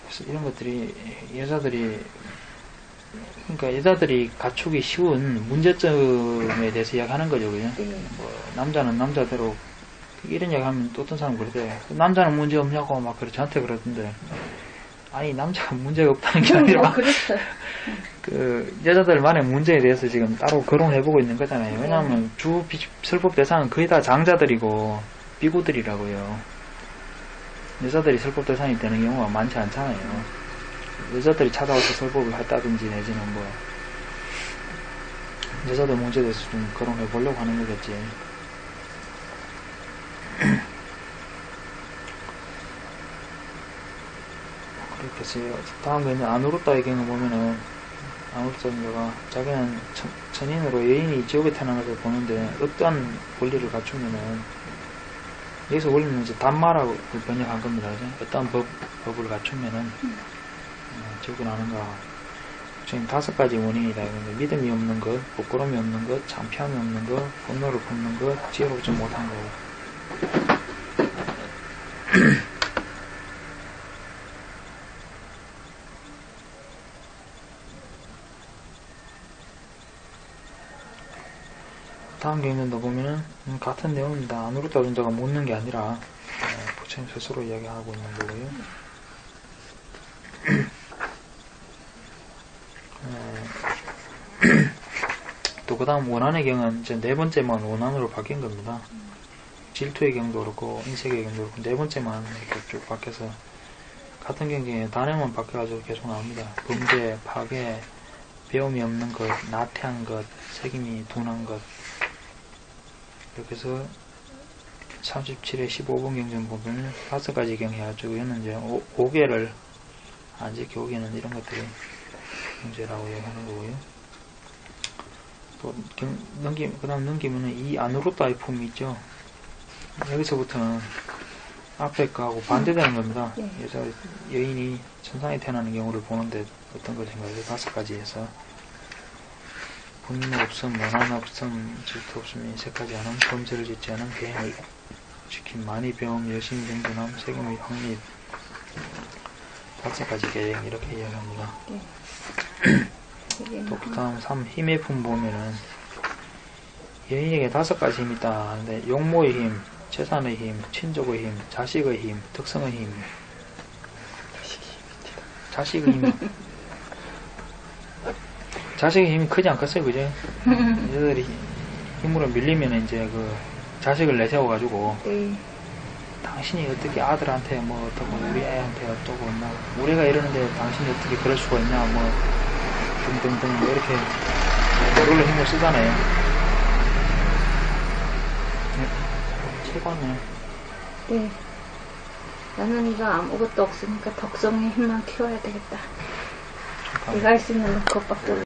그래서 이런 것들이 그러니까 여자들이 갖추기 쉬운 문제점에 대해서 이야기하는 거죠, 그죠? 네. 뭐 남자는 남자대로 이런 이야기하면 또 어떤 사람 그러대. 남자는 문제 없냐고 막 저한테 그러던데. 아니 남자가 문제가 없다는 게 아니라 그렇죠. 그 여자들만의 문제에 대해서 지금 따로 거론해보고 있는 거잖아요. 왜냐하면 슬법 대상은 거의 다 장자들이고 비구들이라고요. 여자들이 슬법 대상이 되는 경우가 많지 않잖아요. 여자들이 찾아와서 설법을 했다든지 내지는 뭐 여자들 문제에 대해서 좀 거론해 보려고 하는 거겠지. 그렇게 해서 다음 거 있는 아누르타의 경우 보면은 아누르타가 자기는 천인으로 여인이 지옥에 태어난 것을 보는데 어떠한 권리를 갖추면은 여기서 원리는 이제 단마라고 번역한 겁니다. 그죠? 어떠한 법을 갖추면은 지옥에 나는가. 지금 5가지 원인이다. 믿음이 없는 것, 부끄러움이 없는 것, 창피함이 없는 것, 분노를 품는 것, 지혜롭지 못한 것. 다음 경전도 보면은 같은 내용입니다. 아누르타 존자가 묻는 게 아니라 부처님 스스로 이야기하고 있는 거고요. 또 그 다음 원한의 경은 이제 4번째만 원한으로 바뀐 겁니다. 질투의 경도 그렇고 인색의 경도 그렇고 4번째만 이렇게 쭉 바뀌어서 같은 경기에 단어만 바뀌어가지고 계속 나옵니다. 범죄, 파괴, 배움이 없는 것, 나태한 것, 책임이 둔한 것. 이렇게 해서 37회 15번 경전 보면 5가지 경 해가지고 얘는 이제 5개를 안 지켜 오기는 이런 것들이 문제라고 얘기하는 거고요. 또 그 다음 넘기면은 이 아누르타의 품이 있죠. 여기서부터는 앞에 거하고 반대되는 겁니다. 여자 여인이 천상에 태어나는 경우를 보는데 어떤 걸 생각해요? 5가지에서 분노 없음, 원한 없음, 질투 없음, 인색하지 않음, 범죄를 짓지 않음, 계행을 지킴, 많이 배움, 열심히 정진함, 책임의 확립, 5가지 계행 이렇게 이야기합니다. 또 그 다음 3 힘의 품 보면은 여인에게 5가지 힘이 있다 하는데 용모의 힘, 재산의 힘, 친족의 힘, 자식의 힘, 덕성의 힘. 자식의 힘이 자식의 힘이 크지 않겠어요, 그죠? 여자들이 힘으로 밀리면 이제 그 자식을 내세워가지고 당신이 어떻게 아들한테 뭐 어떻고 우리 애한테 어떻고 뭐 우리가 이러는데 당신이 어떻게 그럴 수가 있냐 뭐 등등등 뭐 이렇게 그걸로 힘을 쓰잖아요. 최고네. 네. 나는 이거 아무것도 없으니까 덕성의 힘만 키워야 되겠다. 내가 할 수 있는 건 그것밖에 없어.